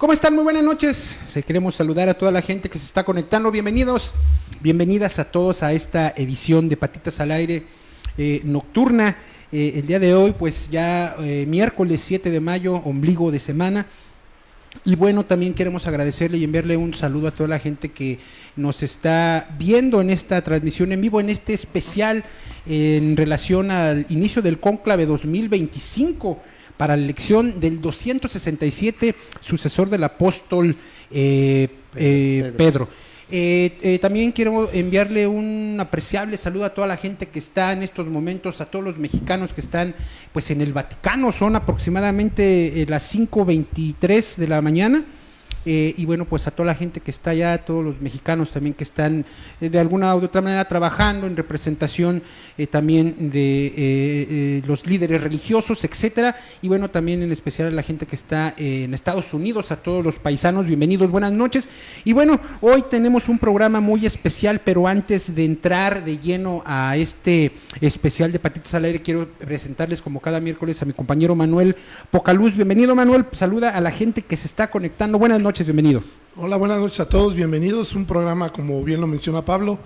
¿Cómo están? Muy buenas noches. Queremos saludar a toda la gente que se está conectando. Bienvenidos, bienvenidas a todos a esta edición de Patitas al Aire nocturna. El día de hoy, pues ya miércoles 7 de mayo, ombligo de semana. Y bueno, también queremos agradecerle y enviarle un saludo a toda la gente que nos está viendo en esta transmisión en vivo, en este especial en relación al inicio del cónclave 2025 para la elección del 267 sucesor del apóstol Pedro. También quiero enviarle un apreciable saludo a toda la gente que está en estos momentos, a todos los mexicanos que están pues en el Vaticano. Son aproximadamente las 5:23 de la mañana. Y bueno, pues a toda la gente que está allá, a todos los mexicanos también que están de alguna u otra manera trabajando en representación también de los líderes religiosos, etcétera. Y bueno, también en especial a la gente que está en Estados Unidos, a todos los paisanos, bienvenidos, buenas noches. Y bueno, hoy tenemos un programa muy especial, pero antes de entrar de lleno a este especial de Patitas al Aire, quiero presentarles como cada miércoles a mi compañero Manuel Pocaluz. Bienvenido, Manuel, saluda a la gente que se está conectando. Buenas noches. Bienvenido. Hola, buenas noches a todos, bienvenidos. Un programa, como bien lo menciona Pablo,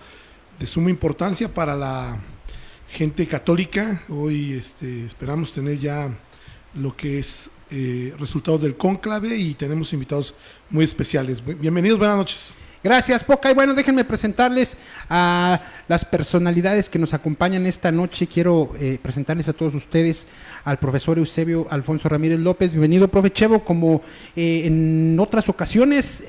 de suma importancia para la gente católica. Hoy esperamos tener ya lo que es resultados del cónclave y tenemos invitados muy especiales. Bienvenidos, buenas noches. Gracias, Poca. Y bueno, déjenme presentarles a las personalidades que nos acompañan esta noche. Quiero presentarles a todos ustedes al profesor Eusebio Alfonso Ramírez López. Bienvenido, profe Chevo. Como en otras ocasiones,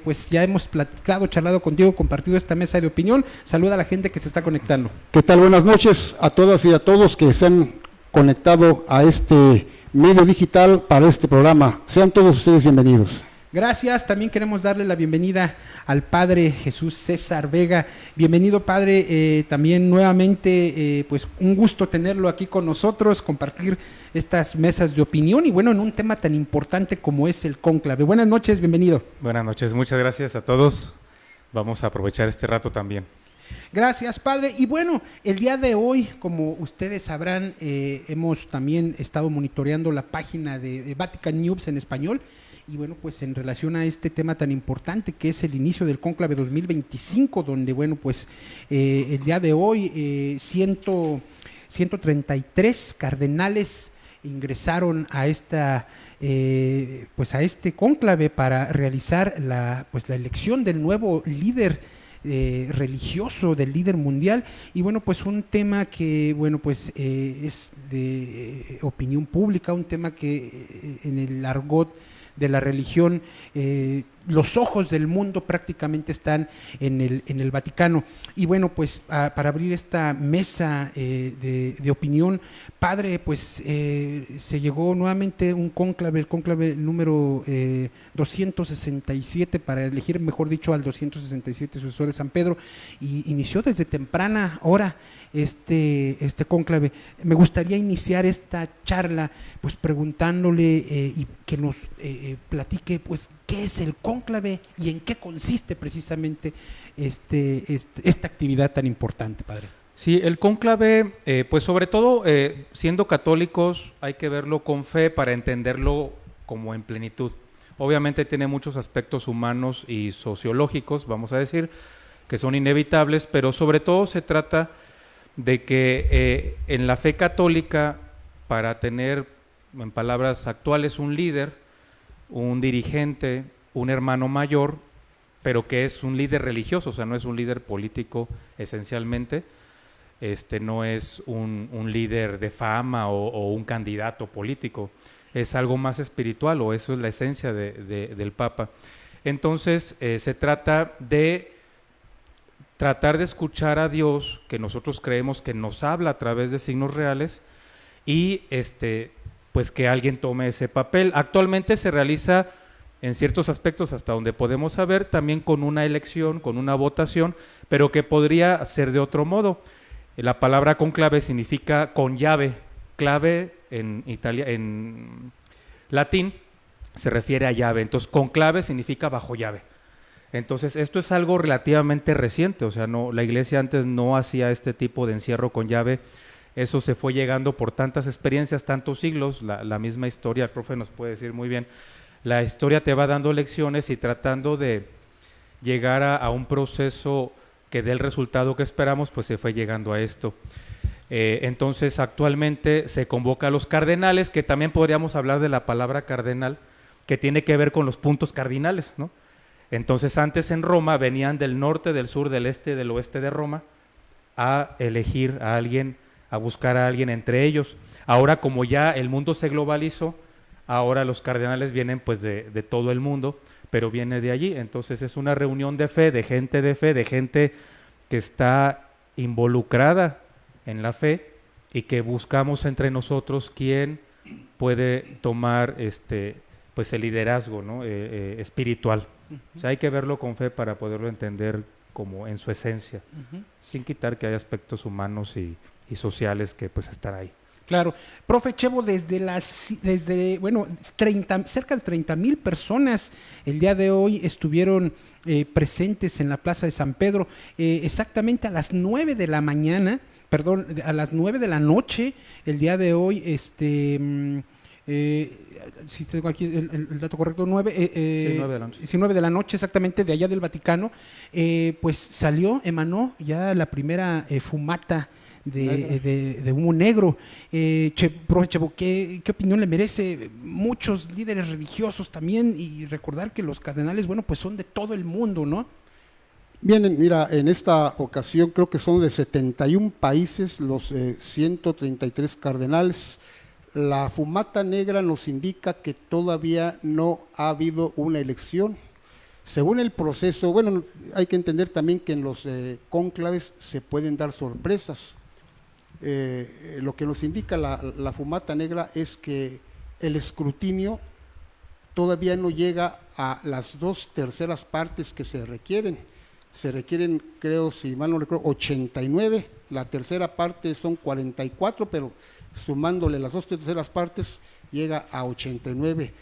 pues ya hemos platicado, charlado contigo, compartido esta mesa de opinión. Saluda a la gente que se está conectando. ¿Qué tal? Buenas noches a todas y a todos que se han conectado a este medio digital para este programa. Sean todos ustedes bienvenidos. Gracias, también queremos darle la bienvenida al padre Jesús César Vega. Bienvenido, padre, también nuevamente, pues un gusto tenerlo aquí con nosotros, compartir estas mesas de opinión y bueno, en un tema tan importante como es el cónclave. Buenas noches, bienvenido. Buenas noches, muchas gracias a todos. Vamos a aprovechar este rato también. Gracias, padre. Y bueno, el día de hoy, como ustedes sabrán, hemos también estado monitoreando la página de Vatican News en español. Y bueno, pues en relación a este tema tan importante que es el inicio del cónclave 2025, donde bueno, pues el día de hoy 133 cardenales ingresaron a esta pues a este cónclave para realizar la elección del nuevo líder religioso, del líder mundial. Y bueno, pues un tema que bueno, pues es de opinión pública, un tema que en el argot de la religión, los ojos del mundo prácticamente están en el Vaticano. Y bueno, pues para abrir esta mesa de opinión, padre, pues se llegó nuevamente un cónclave, el cónclave número 267, para elegir, mejor dicho, al 267 sucesor de San Pedro, y inició desde temprana hora este cónclave. Me gustaría iniciar esta charla pues preguntándole y que nos platique pues qué es el cónclave y en qué consiste precisamente esta actividad tan importante, padre. Sí, el cónclave, pues sobre todo siendo católicos hay que verlo con fe para entenderlo como en plenitud. Obviamente tiene muchos aspectos humanos y sociológicos, vamos a decir, que son inevitables, pero sobre todo se trata de que en la fe católica, para tener, en palabras actuales, un líder, un dirigente, un hermano mayor, pero que es un líder religioso, o sea, no es un líder político esencialmente, no es un líder de fama o un candidato político, es algo más espiritual, o eso es la esencia del Papa. Entonces, se trata de tratar de escuchar a Dios, que nosotros creemos que nos habla a través de signos reales, y pues que alguien tome ese papel. Actualmente se realiza en ciertos aspectos, hasta donde podemos saber, también con una elección, con una votación, pero que podría ser de otro modo. La palabra conclave significa con llave. Clave en latín se refiere a llave. Entonces, conclave significa bajo llave. Entonces, esto es algo relativamente reciente, o sea, la Iglesia antes no hacía este tipo de encierro con llave. Eso se fue llegando por tantas experiencias, tantos siglos, la misma historia, el profe nos puede decir muy bien, la historia te va dando lecciones y tratando de llegar a un proceso que dé el resultado que esperamos, pues se fue llegando a esto. Entonces actualmente se convoca a los cardenales, que también podríamos hablar de la palabra cardenal, que tiene que ver con los puntos cardinales, ¿no? Entonces antes en Roma venían del norte, del sur, del este, del oeste de Roma a elegir a alguien, a buscar a alguien entre ellos. Ahora, como ya el mundo se globalizó, ahora los cardenales vienen pues de todo el mundo, pero viene de allí. Entonces es una reunión de fe, de gente que está involucrada en la fe y que buscamos entre nosotros quién puede tomar pues el liderazgo, ¿no? Espiritual. O sea, hay que verlo con fe para poderlo entender como en su esencia, sin quitar que hay aspectos humanos y sociales que pues están ahí. Claro. Profe Chevo, bueno, cerca de 30,000 personas el día de hoy estuvieron presentes en la Plaza de San Pedro, exactamente a las 9 de la mañana, perdón, a las 9 de la noche, el día de hoy, si tengo aquí el dato correcto, 9 sí, 9 de la noche. 9 de la noche exactamente, de allá del Vaticano, pues emanó ya la primera fumata de humo negro. Profe Chevo, ¿qué opinión le merece? Muchos líderes religiosos también, y recordar que los cardenales, bueno, pues son de todo el mundo, ¿no? Bien, mira, en esta ocasión creo que son de 71 países los 133 cardenales. La fumata negra nos indica que todavía no ha habido una elección. Según el proceso, bueno, hay que entender también que en los cónclaves se pueden dar sorpresas. Lo que nos indica la fumata negra es que el escrutinio todavía no llega a las 2/3 partes que se requieren. Se requieren, creo, si mal no recuerdo, 89, la tercera parte son 44, pero sumándole las 2/3 partes llega a 89.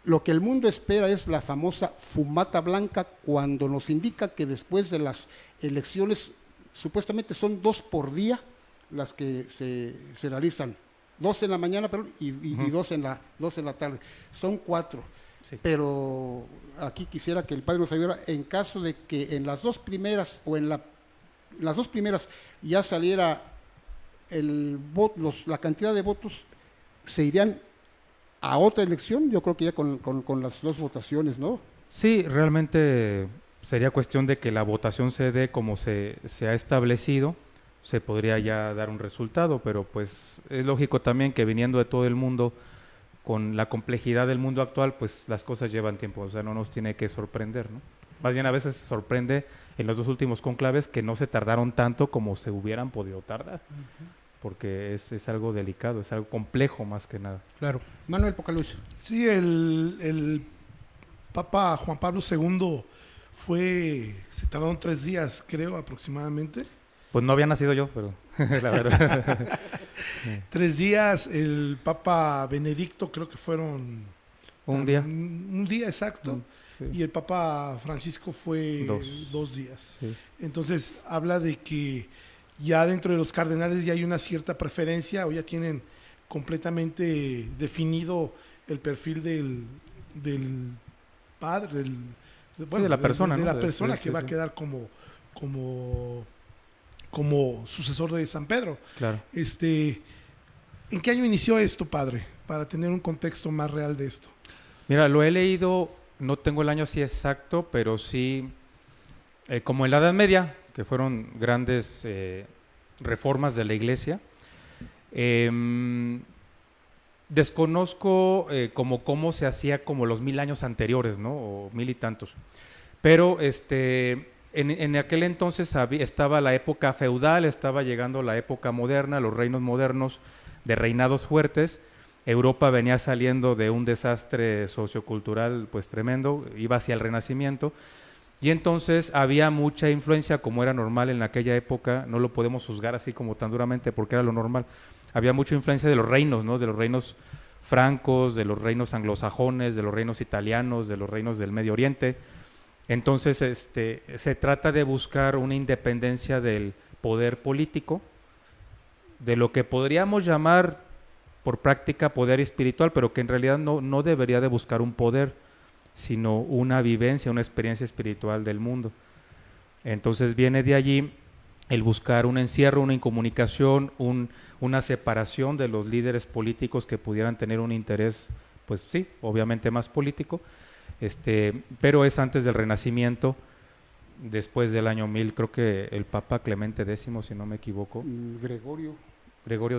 Lo que el mundo espera es la famosa fumata blanca, cuando nos indica que después de las elecciones, supuestamente son 2 por día las que se realizan, 2 en la mañana y 2 en la tarde, son 4. Sí. Pero aquí quisiera que el padre nos ayudara en caso de que en las 2 primeras o en las 2 primeras ya saliera la cantidad de votos, se irían a otra elección, yo creo que ya con las 2 votaciones, ¿no? Sí, realmente sería cuestión de que la votación se dé como se ha establecido, se podría ya dar un resultado, pero pues es lógico también que viniendo de todo el mundo, con la complejidad del mundo actual, pues las cosas llevan tiempo, o sea, no nos tiene que sorprender, ¿no? Más bien a veces se sorprende en los 2 últimos cónclaves que no se tardaron tanto como se hubieran podido tardar, porque es algo delicado, es algo complejo más que nada. Claro. Manuel Pocaluz. Sí, el Papa Juan Pablo II se tardaron 3 días, creo, aproximadamente. Pues no había nacido yo, pero la verdad. 3 días, el Papa Benedicto creo que fueron... Un día. Un día exacto. Sí. Y el Papa Francisco fue 2 días. Sí. Entonces habla de que ya dentro de los cardenales ya hay una cierta preferencia, o ya tienen completamente definido el perfil del padre, de la persona, de ¿no? la persona que va a quedar como sucesor de San Pedro. Claro. ¿En qué año inició esto, padre? Para tener un contexto más real de esto. Mira, lo he leído, no tengo el año así exacto, pero sí, como en la Edad Media, que fueron grandes reformas de la Iglesia. Desconozco cómo se hacía como los 1000 años anteriores, ¿no? O 1000 y tantos. Pero en aquel entonces estaba la época feudal, estaba llegando la época moderna, los reinos modernos de reinados fuertes. Europa venía saliendo de un desastre sociocultural pues tremendo, iba hacia el Renacimiento, y entonces había mucha influencia, como era normal en aquella época. No lo podemos juzgar así como tan duramente porque era lo normal. Había mucha influencia de los reinos, ¿no? De los reinos francos, de los reinos anglosajones, de los reinos italianos, de los reinos del Medio Oriente. Entonces se trata de buscar una independencia del poder político, de lo que podríamos llamar por práctica poder espiritual, pero que en realidad no debería de buscar un poder, sino una vivencia, una experiencia espiritual del mundo. Entonces viene de allí el buscar un encierro, una incomunicación, una separación de los líderes políticos que pudieran tener un interés, pues sí, obviamente más político, pero es antes del Renacimiento, después del año 1000, creo que el Papa Clemente X, si no me equivoco. Gregorio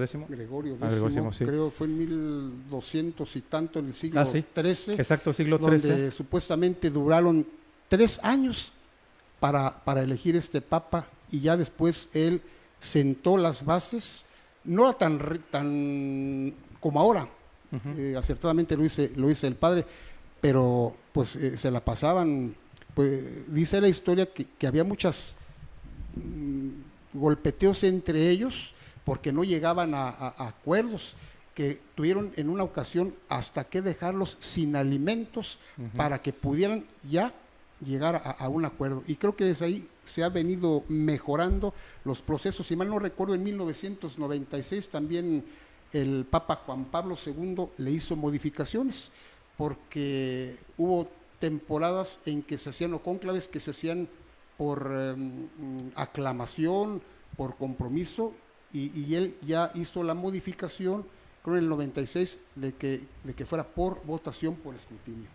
X. X, sí. creo fue en 1200 y tanto, en el siglo sí. XIII. Exacto, siglo donde XIII. supuestamente duraron 3 años para elegir este papa, y ya después él sentó las bases, no tan como ahora, acertadamente lo dice el padre, pero pues se la pasaban, pues dice la historia que había muchas golpeteos entre ellos, porque no llegaban a acuerdos, que tuvieron en una ocasión hasta que dejarlos sin alimentos para que pudieran ya llegar a un acuerdo. Y creo que desde ahí se ha venido mejorando los procesos. Si mal no recuerdo, en 1996 también el Papa Juan Pablo II le hizo modificaciones, porque hubo temporadas en que se hacían cónclaves que se hacían por aclamación, por compromiso, y él ya hizo la modificación, creo en el 96, de que fuera por votación, por escrutinio.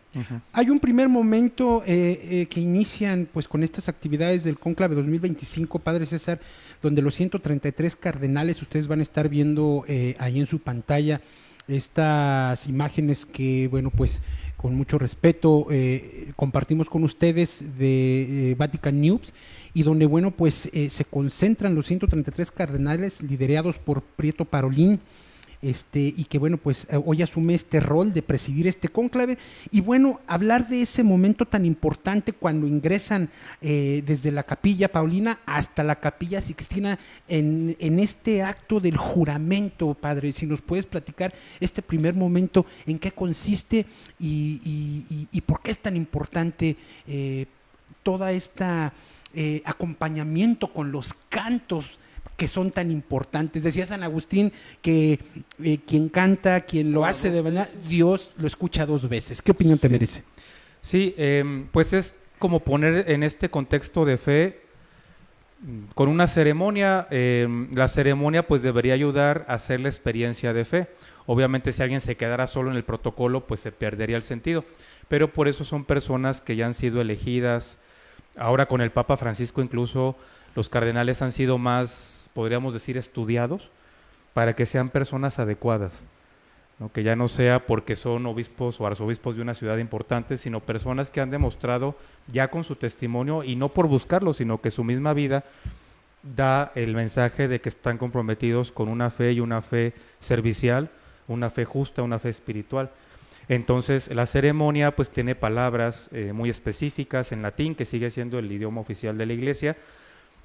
Hay un primer momento que inician pues con estas actividades del Cónclave 2025, Padre César, donde los 133 cardenales, ustedes van a estar viendo ahí en su pantalla estas imágenes que, bueno, pues con mucho respeto compartimos con ustedes de Vatican News, y donde, bueno, pues se concentran los 133 cardenales liderados por Prieto Parolin, y que, bueno, pues hoy asume este rol de presidir este cónclave, y bueno, hablar de ese momento tan importante cuando ingresan desde la Capilla Paulina hasta la Capilla Sixtina en este acto del juramento, Padre. Si nos puedes platicar este primer momento, en qué consiste y por qué es tan importante toda esta acompañamiento con los cantos que son tan importantes. Decía San Agustín que quien canta, quien lo hace de verdad, Dios lo escucha 2 veces. ¿Qué opinión te merece? Sí, pues es como poner en este contexto de fe con una ceremonia. La ceremonia pues debería ayudar a hacer la experiencia de fe. Obviamente si alguien se quedara solo en el protocolo, pues se perdería el sentido, pero por eso son personas que ya han sido elegidas. Ahora con el Papa Francisco incluso los cardenales han sido más, podríamos decir, estudiados para que sean personas adecuadas, ¿no? Que ya no sea porque son obispos o arzobispos de una ciudad importante, sino personas que han demostrado ya con su testimonio, y no por buscarlo, sino que su misma vida da el mensaje de que están comprometidos con una fe, y una fe servicial, una fe justa, una fe espiritual. Entonces la ceremonia pues tiene palabras muy específicas en latín, que sigue siendo el idioma oficial de la Iglesia,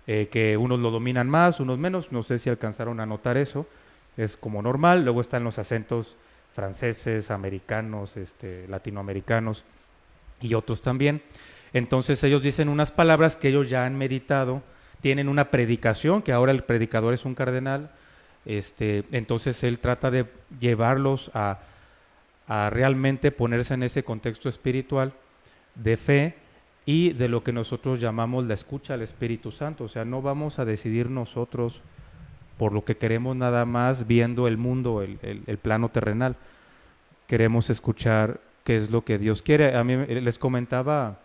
que unos lo dominan más, unos menos, no sé si alcanzaron a notar eso, es como normal. Luego están los acentos franceses, americanos, latinoamericanos y otros también. Entonces ellos dicen unas palabras que ellos ya han meditado, tienen una predicación, que ahora el predicador es un cardenal, entonces él trata de llevarlos a realmente ponerse en ese contexto espiritual de fe y de lo que nosotros llamamos la escucha al Espíritu Santo. O sea, no vamos a decidir nosotros por lo que queremos nada más viendo el mundo, el plano terrenal. Queremos escuchar qué es lo que Dios quiere. A mí les comentaba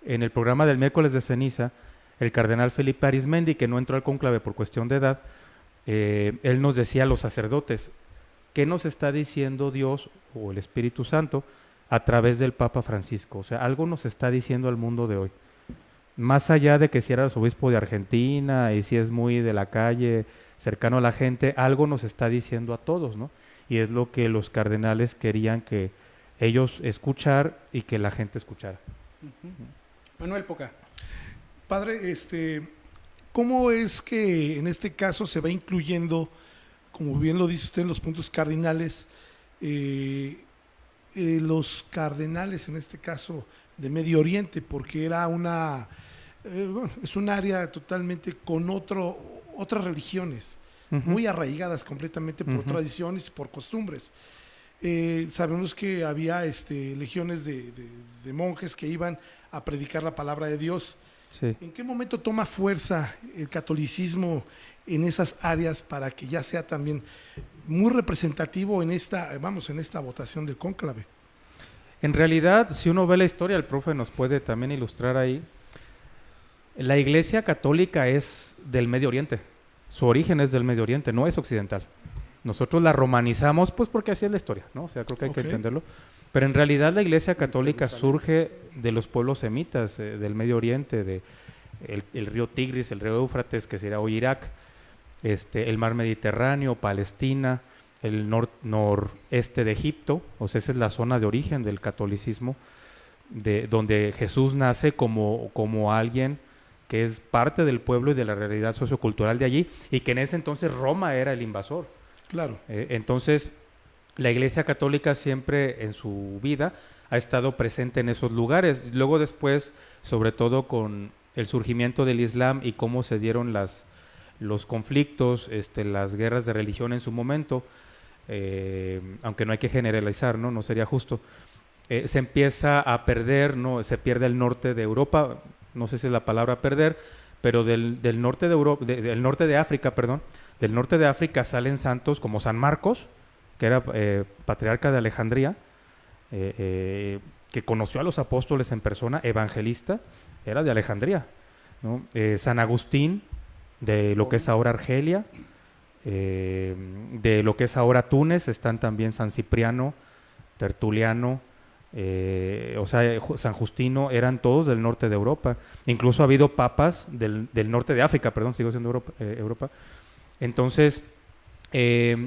en el programa del miércoles de ceniza, el cardenal Felipe Arizmendi, que no entró al cónclave por cuestión de edad, él nos decía a los sacerdotes, ¿qué nos está diciendo Dios o el Espíritu Santo a través del Papa Francisco? O sea, algo nos está diciendo al mundo de hoy. Más allá de que si era el obispo de Argentina y si es muy de la calle, cercano a la gente, algo nos está diciendo a todos, ¿no? Y es lo que los cardenales querían que ellos escuchar y que la gente escuchara. Manuel Poca. Padre, ¿cómo es que en este caso se va incluyendo, como bien lo dice usted, en los puntos cardinales, los cardenales en este caso de Medio Oriente? Porque era es un área totalmente con otras religiones. muy arraigadas completamente por tradiciones y por costumbres. Sabemos que había legiones de monjes que iban a predicar la palabra de Dios. Sí. ¿En qué momento toma fuerza el catolicismo en esas áreas para que ya sea también muy representativo en esta votación del cónclave? En realidad, si uno ve la historia, el profe nos puede también ilustrar ahí. La Iglesia Católica es del Medio Oriente. Su origen es del Medio Oriente, no es occidental. Nosotros la romanizamos, pues porque así es la historia, ¿no? O sea, creo que hay que entenderlo. Pero en realidad la Iglesia Católica surge de los pueblos semitas del Medio Oriente, el río Tigris, el río Éufrates, que sería hoy Irak, el mar Mediterráneo, Palestina, el noreste de Egipto. O sea, esa es la zona de origen del catolicismo, donde Jesús nace como alguien que es parte del pueblo y de la realidad sociocultural de allí, y que en ese entonces Roma era el invasor. Claro. Entonces, la Iglesia Católica siempre en su vida ha estado presente en esos lugares. Luego después, sobre todo con el surgimiento del Islam y cómo se dieron los conflictos, las guerras de religión en su momento, aunque no hay que generalizar, no sería justo, se empieza a perder, se pierde el norte de Europa, no sé si es la palabra perder, pero del norte de Europa, del norte de África, perdón, del norte de África salen santos como San Marcos, que era patriarca de Alejandría, que conoció a los apóstoles en persona, evangelista, era de Alejandría, ¿no? San Agustín, de lo que es ahora Argelia, de lo que es ahora Túnez, están también San Cipriano, Tertuliano, San Justino, eran todos del norte de Europa. Incluso ha habido papas del norte de África, perdón, sigo siendo Europa. Entonces,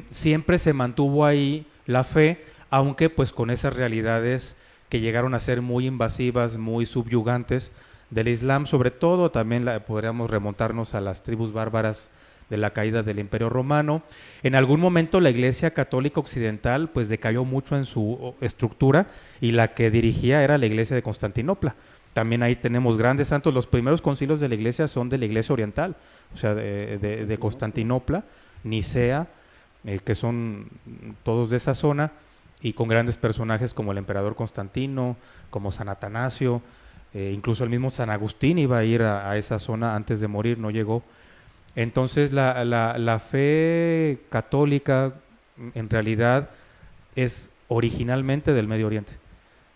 siempre se mantuvo ahí la fe, aunque pues con esas realidades que llegaron a ser muy invasivas, muy subyugantes del Islam, sobre todo. También podríamos remontarnos a las tribus bárbaras de la caída del Imperio Romano. En algún momento la Iglesia Católica Occidental pues decayó mucho en su estructura, y la que dirigía era la Iglesia de Constantinopla. También ahí tenemos grandes santos. Los primeros concilios de la Iglesia son de la Iglesia Oriental, o sea, de Constantinopla, Nicea, que son todos de esa zona, y con grandes personajes como el emperador Constantino, como San Atanasio, incluso el mismo San Agustín iba a ir a esa zona antes de morir, no llegó. Entonces la fe católica en realidad es originalmente del Medio Oriente.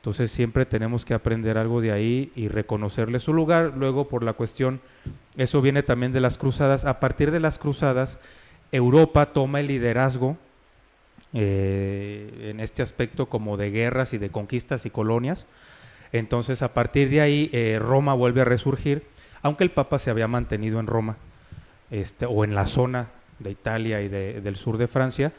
Entonces siempre tenemos que aprender algo de ahí y reconocerle su lugar. Luego, por la cuestión, eso viene también de las cruzadas. A partir de las cruzadas, Europa toma el liderazgo en este aspecto como de guerras y de conquistas y colonias. Entonces, a partir de ahí, Roma vuelve a resurgir, aunque el Papa se había mantenido en Roma, o en la zona de Italia y del sur de Francia,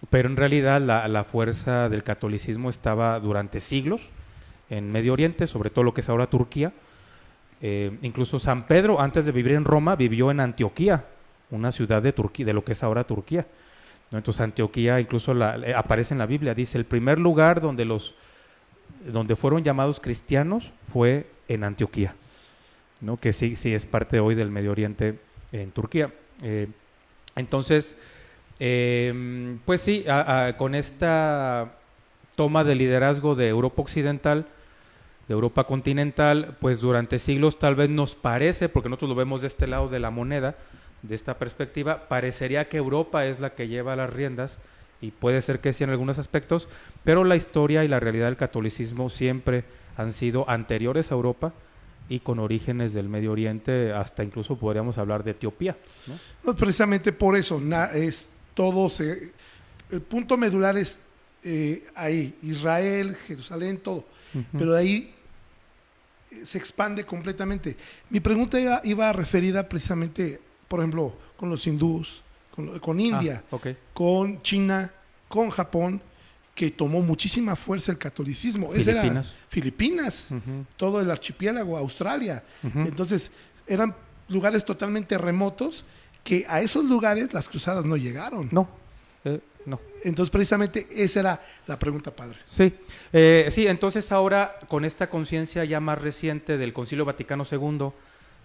pero en realidad la fuerza del catolicismo estaba durante siglos en Medio Oriente, sobre todo lo que es ahora Turquía. Incluso San Pedro, antes de vivir en Roma, vivió en Antioquía, una ciudad de Turquía, de lo que es ahora Turquía, ¿no? Entonces Antioquía incluso aparece en la Biblia, dice: el primer lugar donde fueron llamados cristianos fue en Antioquía, ¿no? Que sí es parte hoy del Medio Oriente, en Turquía. Entonces, pues sí, con esta toma de liderazgo de Europa Occidental, de Europa continental, pues durante siglos tal vez nos parece, porque nosotros lo vemos de este lado de la moneda, de esta perspectiva, parecería que Europa es la que lleva las riendas, y puede ser que sí en algunos aspectos, pero la historia y la realidad del catolicismo siempre han sido anteriores a Europa y con orígenes del Medio Oriente, hasta incluso podríamos hablar de Etiopía, ¿no? No, precisamente por eso, el punto medular es ahí, Israel, Jerusalén, todo. Pero de ahí se expande completamente. Mi pregunta iba referida precisamente, por ejemplo, con los hindús, con India, con China, con Japón, que tomó muchísima fuerza el catolicismo. Filipinas, todo el archipiélago, Australia. Entonces, eran lugares totalmente remotos, que a esos lugares las cruzadas no llegaron. No. Entonces, precisamente, esa era la pregunta, padre. Sí, entonces ahora, con esta conciencia ya más reciente del Concilio Vaticano II,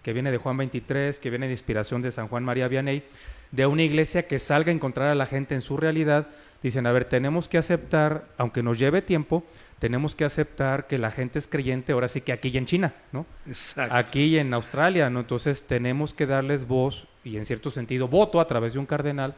que viene de Juan 23, que viene de inspiración de San Juan María Vianney, de una iglesia que salga a encontrar a la gente en su realidad. Dicen, a ver, tenemos que aceptar, aunque nos lleve tiempo, tenemos que aceptar que la gente es creyente, ahora sí que aquí y en China, ¿no? Exacto. Aquí y en Australia, ¿no? Entonces tenemos que darles voz y en cierto sentido voto a través de un cardenal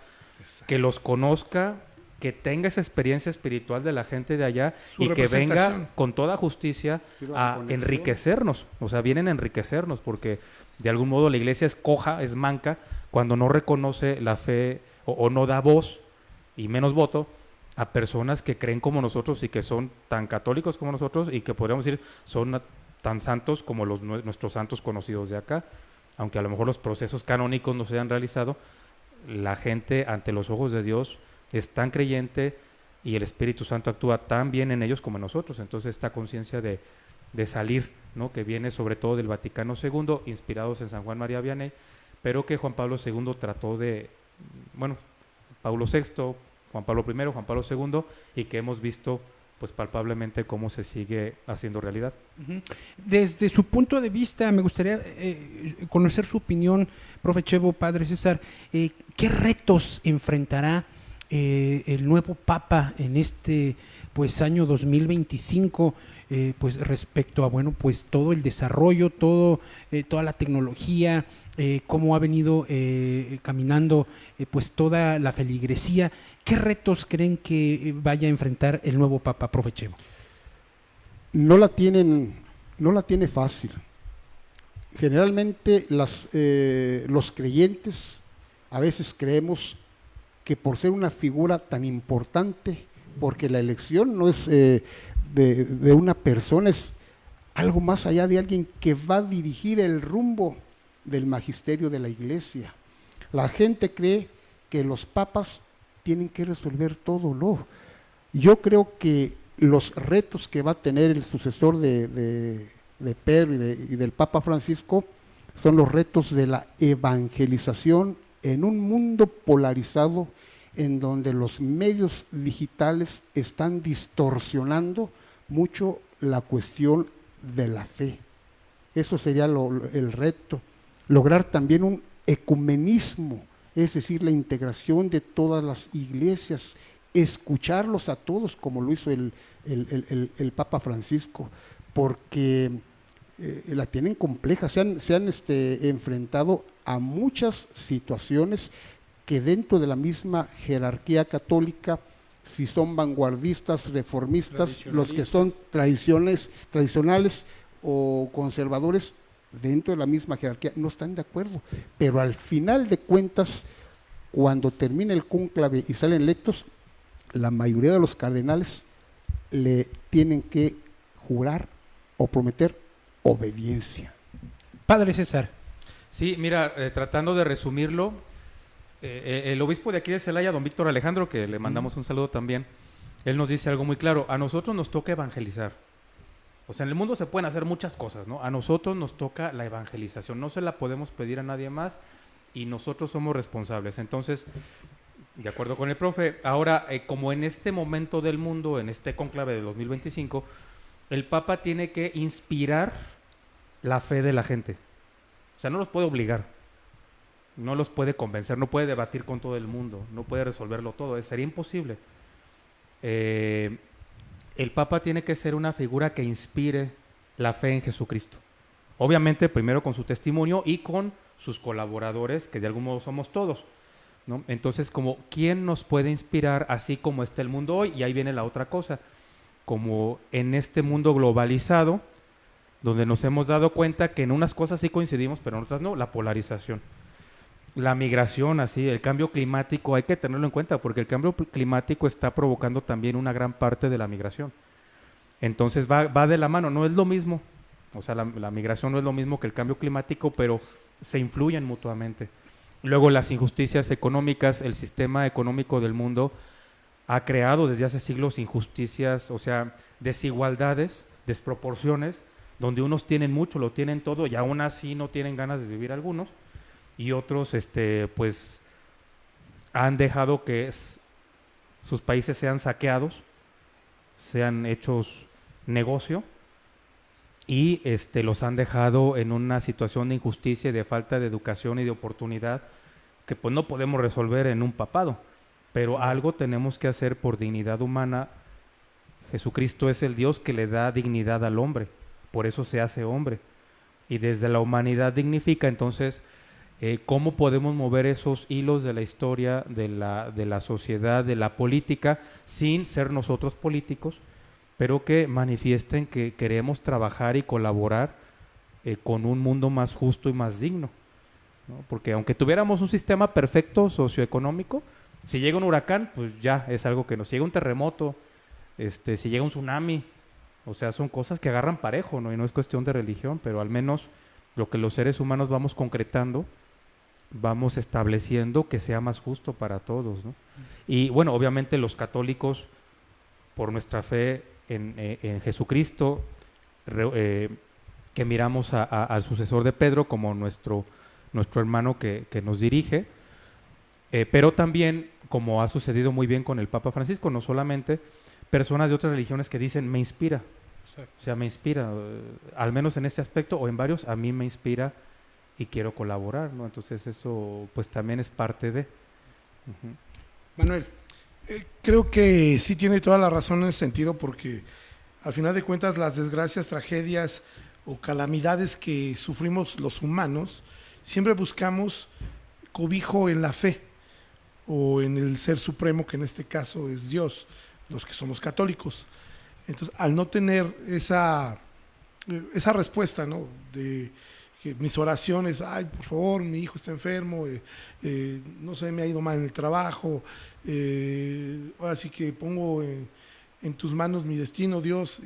que los conozca, que tenga esa experiencia espiritual de la gente de allá Su y que venga representación. con toda justicia Sí, la a conexión. enriquecernos. O sea, vienen a enriquecernos porque de algún modo la iglesia es coja, es manca, cuando no reconoce la fe o no da voz y menos voto a personas que creen como nosotros y que son tan católicos como nosotros y que podríamos decir son tan santos como nuestros santos conocidos de acá. Aunque a lo mejor los procesos canónicos no se han realizado, la gente ante los ojos de Dios es tan creyente y el Espíritu Santo actúa tan bien en ellos como en nosotros. Entonces esta conciencia de salir, ¿no? Que viene sobre todo del Vaticano II, inspirados en San Juan María Vianney, pero que Juan Pablo II trató de, bueno, Pablo VI, Juan Pablo I, Juan Pablo II, y que hemos visto pues palpablemente cómo se sigue haciendo realidad. Desde su punto de vista, me gustaría conocer su opinión, profe Chevo, padre César, ¿qué retos enfrentará el nuevo Papa en este pues año 2025 pues respecto a pues todo el desarrollo, toda la tecnología, cómo ha venido caminando pues toda la feligresía? ¿Qué retos creen que vaya a enfrentar el nuevo Papa, profe Chevo? No la tiene fácil. Generalmente los creyentes a veces creemos que por ser una figura tan importante, porque la elección no es de una persona, es algo más allá de alguien que va a dirigir el rumbo del magisterio de la iglesia. La gente cree que los papas tienen que resolver todo, ¿no? Yo creo que los retos que va a tener el sucesor de Pedro y del Papa Francisco son los retos de la evangelización en un mundo polarizado en donde los medios digitales están distorsionando mucho la cuestión de la fe. Eso sería el reto. Lograr también un ecumenismo, es decir, la integración de todas las iglesias, escucharlos a todos como lo hizo el Papa Francisco, porque la tienen compleja, se han enfrentado a muchas situaciones que dentro de la misma jerarquía católica, si son vanguardistas, reformistas, los que son tradicionales o conservadores, dentro de la misma jerarquía no están de acuerdo, pero al final de cuentas, cuando termina el cónclave y salen electos, la mayoría de los cardenales le tienen que jurar o prometer obediencia. Padre César. Sí, mira, tratando de resumirlo, el obispo de aquí de Celaya, don Víctor Alejandro, que le mandamos un saludo también, él nos dice algo muy claro: a nosotros nos toca evangelizar. O sea, en el mundo se pueden hacer muchas cosas, ¿no? A nosotros nos toca la evangelización, no se la podemos pedir a nadie más y nosotros somos responsables. Entonces, de acuerdo con el profe, ahora, como en este momento del mundo, en este cónclave de 2025, el Papa tiene que inspirar la fe de la gente. O sea, no los puede obligar, no los puede convencer, no puede debatir con todo el mundo, no puede resolverlo todo, sería imposible. El Papa tiene que ser una figura que inspire la fe en Jesucristo. Obviamente, primero con su testimonio y con sus colaboradores, que de algún modo somos todos, ¿no? Entonces, como ¿quién nos puede inspirar así como está el mundo hoy? Y ahí viene la otra cosa. Como en este mundo globalizado, donde nos hemos dado cuenta que en unas cosas sí coincidimos, pero en otras no, la polarización. La migración, así, el cambio climático, hay que tenerlo en cuenta, porque el cambio climático está provocando también una gran parte de la migración. Entonces va de la mano, no es lo mismo. O sea, la migración no es lo mismo que el cambio climático, pero se influyen mutuamente. Luego, las injusticias económicas, el sistema económico del mundo ha creado desde hace siglos injusticias, o sea, desigualdades, desproporciones, donde unos tienen mucho, lo tienen todo, y aún así no tienen ganas de vivir algunos, y otros, pues, han dejado que sus países sean saqueados, sean hechos negocio, y los han dejado en una situación de injusticia y de falta de educación y de oportunidad que pues no podemos resolver en un papado, pero algo tenemos que hacer por dignidad humana. Jesucristo es el Dios que le da dignidad al hombre, por eso se hace hombre, y desde la humanidad dignifica. Entonces, ¿cómo podemos mover esos hilos de la historia, de la sociedad, de la política, sin ser nosotros políticos, pero que manifiesten que queremos trabajar y colaborar con un mundo más justo y más digno, ¿no? Porque aunque tuviéramos un sistema perfecto socioeconómico, si llega un huracán, pues ya es algo que nos llega un terremoto, si llega un tsunami, o sea, son cosas que agarran parejo, ¿no? Y no es cuestión de religión, pero al menos lo que los seres humanos vamos concretando, vamos estableciendo que sea más justo para todos, ¿no? Y bueno, obviamente los católicos, por nuestra fe en Jesucristo, que miramos al sucesor de Pedro como nuestro hermano que nos dirige, pero también, como ha sucedido muy bien con el Papa Francisco, no solamente personas de otras religiones que dicen, me inspira, o sea, me inspira, al menos en este aspecto o en varios, a mí me inspira y quiero colaborar, ¿no? Entonces eso pues también es parte de... Uh-huh. Manuel. Creo que sí tiene toda la razón en ese sentido, porque al final de cuentas las desgracias, tragedias o calamidades que sufrimos los humanos, siempre buscamos cobijo en la fe o en el ser supremo, que en este caso es Dios, los que somos católicos. Entonces, al no tener esa respuesta, ¿no? De que mis oraciones, ay, por favor, mi hijo está enfermo, no sé, me ha ido mal en el trabajo, ahora sí que pongo en tus manos mi destino, Dios.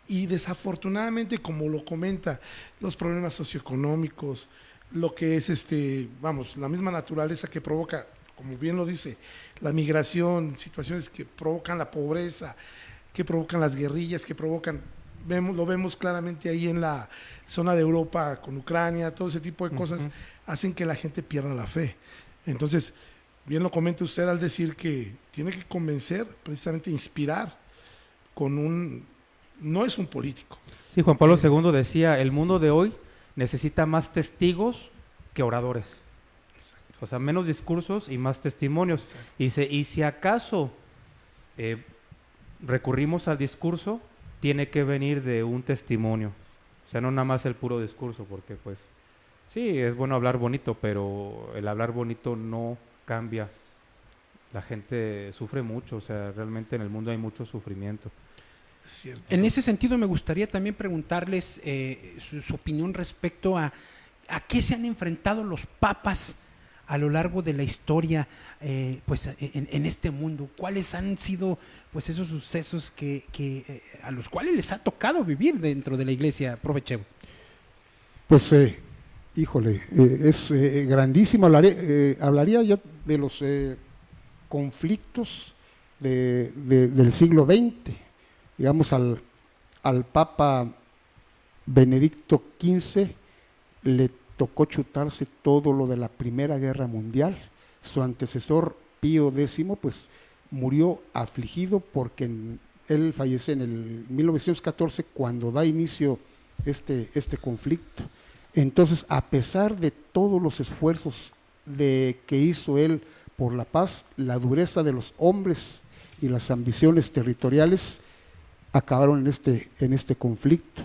Y desafortunadamente, como lo comenta, los problemas socioeconómicos, lo que es la misma naturaleza que provoca, como bien lo dice, la migración, situaciones que provocan la pobreza, que provocan las guerrillas, que provocan, lo vemos claramente ahí en la zona de Europa con Ucrania, todo ese tipo de cosas hacen que la gente pierda la fe. Entonces, bien lo comenta usted al decir que tiene que convencer, precisamente inspirar no es un político. Sí, Juan Pablo II decía, el mundo de hoy necesita más testigos que oradores. Exacto. O sea, menos discursos y más testimonios. Y si acaso recurrimos al discurso, tiene que venir de un testimonio. O sea, no nada más el puro discurso, porque pues sí, es bueno hablar bonito, pero el hablar bonito no cambia. La gente sufre mucho, o sea, realmente en el mundo hay mucho sufrimiento. Es cierto. En ese sentido me gustaría también preguntarles su opinión respecto a qué se han enfrentado los papas a lo largo de la historia, pues en este mundo. ¿Cuáles han sido pues esos sucesos que a los cuales les ha tocado vivir dentro de la iglesia, profe Chevo? Pues, híjole, es grandísimo. Hablaría yo de los conflictos del siglo XX. Digamos, al Papa Benedicto XV le tocó chutarse todo lo de la Primera Guerra Mundial. Su antecesor Pío X pues murió afligido porque él fallece en el 1914 cuando da inicio este conflicto. Entonces, a pesar de todos los esfuerzos que hizo él por la paz, la dureza de los hombres y las ambiciones territoriales acabaron en este conflicto.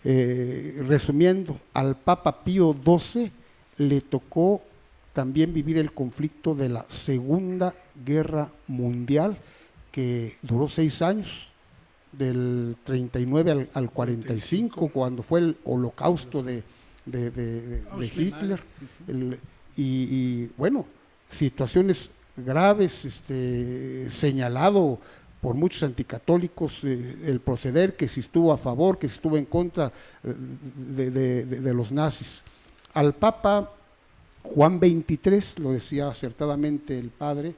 Resumiendo, al Papa Pío XII le tocó también vivir el conflicto de la Segunda Guerra Mundial, que duró 6 años, del 39 al 45, cuando fue el holocausto de Hitler. Y bueno, situaciones graves, señalado por muchos anticatólicos el proceder, que si estuvo a favor, que si estuvo en contra de los nazis. Al Papa Juan XXIII, lo decía acertadamente el padre,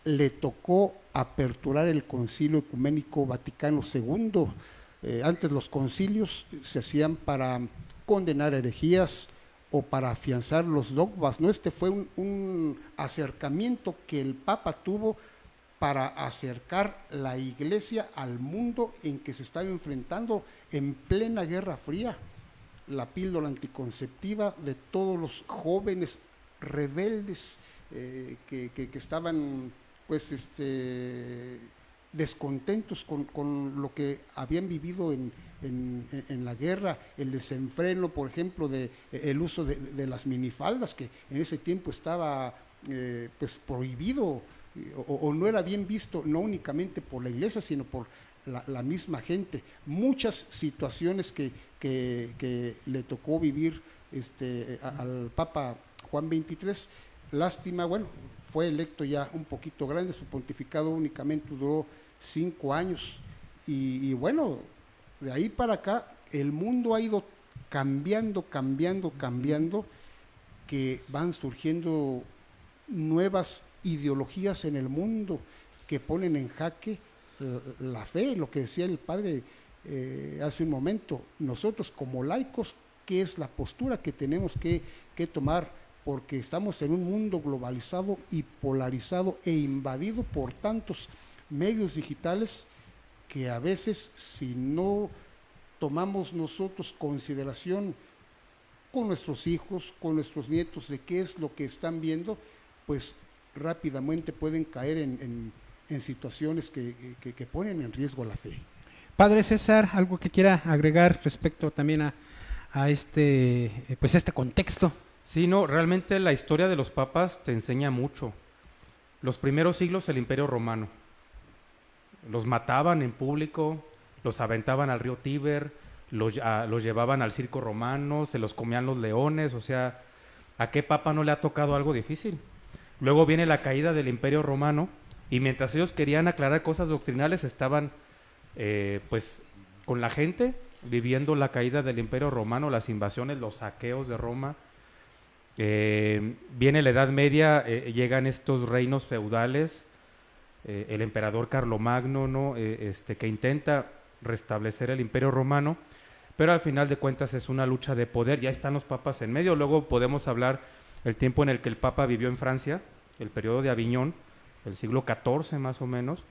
le tocó aperturar el Concilio Ecuménico Vaticano II. Antes los concilios se hacían para condenar herejías o para afianzar los dogmas, ¿no? Fue un acercamiento que el Papa tuvo para acercar la iglesia al mundo en que se estaba enfrentando en plena Guerra Fría. La píldora anticonceptiva de todos los jóvenes rebeldes que estaban pues descontentos con lo que habían vivido en la guerra, el desenfreno, por ejemplo, el uso de las minifaldas, que en ese tiempo estaba pues prohibido o no era bien visto, no únicamente por la iglesia, sino por la misma gente. Muchas situaciones que le tocó vivir al Papa Juan XXIII. Lástima, bueno, fue electo ya un poquito grande, su pontificado únicamente duró 5 años y bueno, de ahí para acá el mundo ha ido cambiando, que van surgiendo nuevas ideologías en el mundo que ponen en jaque la fe, lo que decía el padre hace un momento. Nosotros como laicos, ¿qué es la postura que tenemos que tomar? Porque estamos en un mundo globalizado y polarizado e invadido por tantos medios digitales que a veces, si no tomamos nosotros consideración con nuestros hijos, con nuestros nietos, de qué es lo que están viendo, pues rápidamente pueden caer en situaciones que ponen en riesgo la fe. Padre César, ¿algo que quiera agregar respecto también a este contexto? Sí, no, realmente la historia de los papas te enseña mucho. Los primeros siglos, el Imperio Romano. Los mataban en público, los aventaban al río Tíber, los llevaban al circo romano, se los comían los leones, o sea, ¿a qué papa no le ha tocado algo difícil? Luego viene la caída del Imperio Romano y mientras ellos querían aclarar cosas doctrinales estaban pues con la gente viviendo la caída del Imperio Romano, las invasiones, los saqueos de Roma. Viene la Edad Media, llegan estos reinos feudales, el emperador Carlomagno, ¿no? Que intenta restablecer el Imperio Romano, pero al final de cuentas es una lucha de poder, ya están los papas en medio. Luego podemos hablar el tiempo en el que el Papa vivió en Francia, el periodo de Aviñón, el siglo XIV más o menos,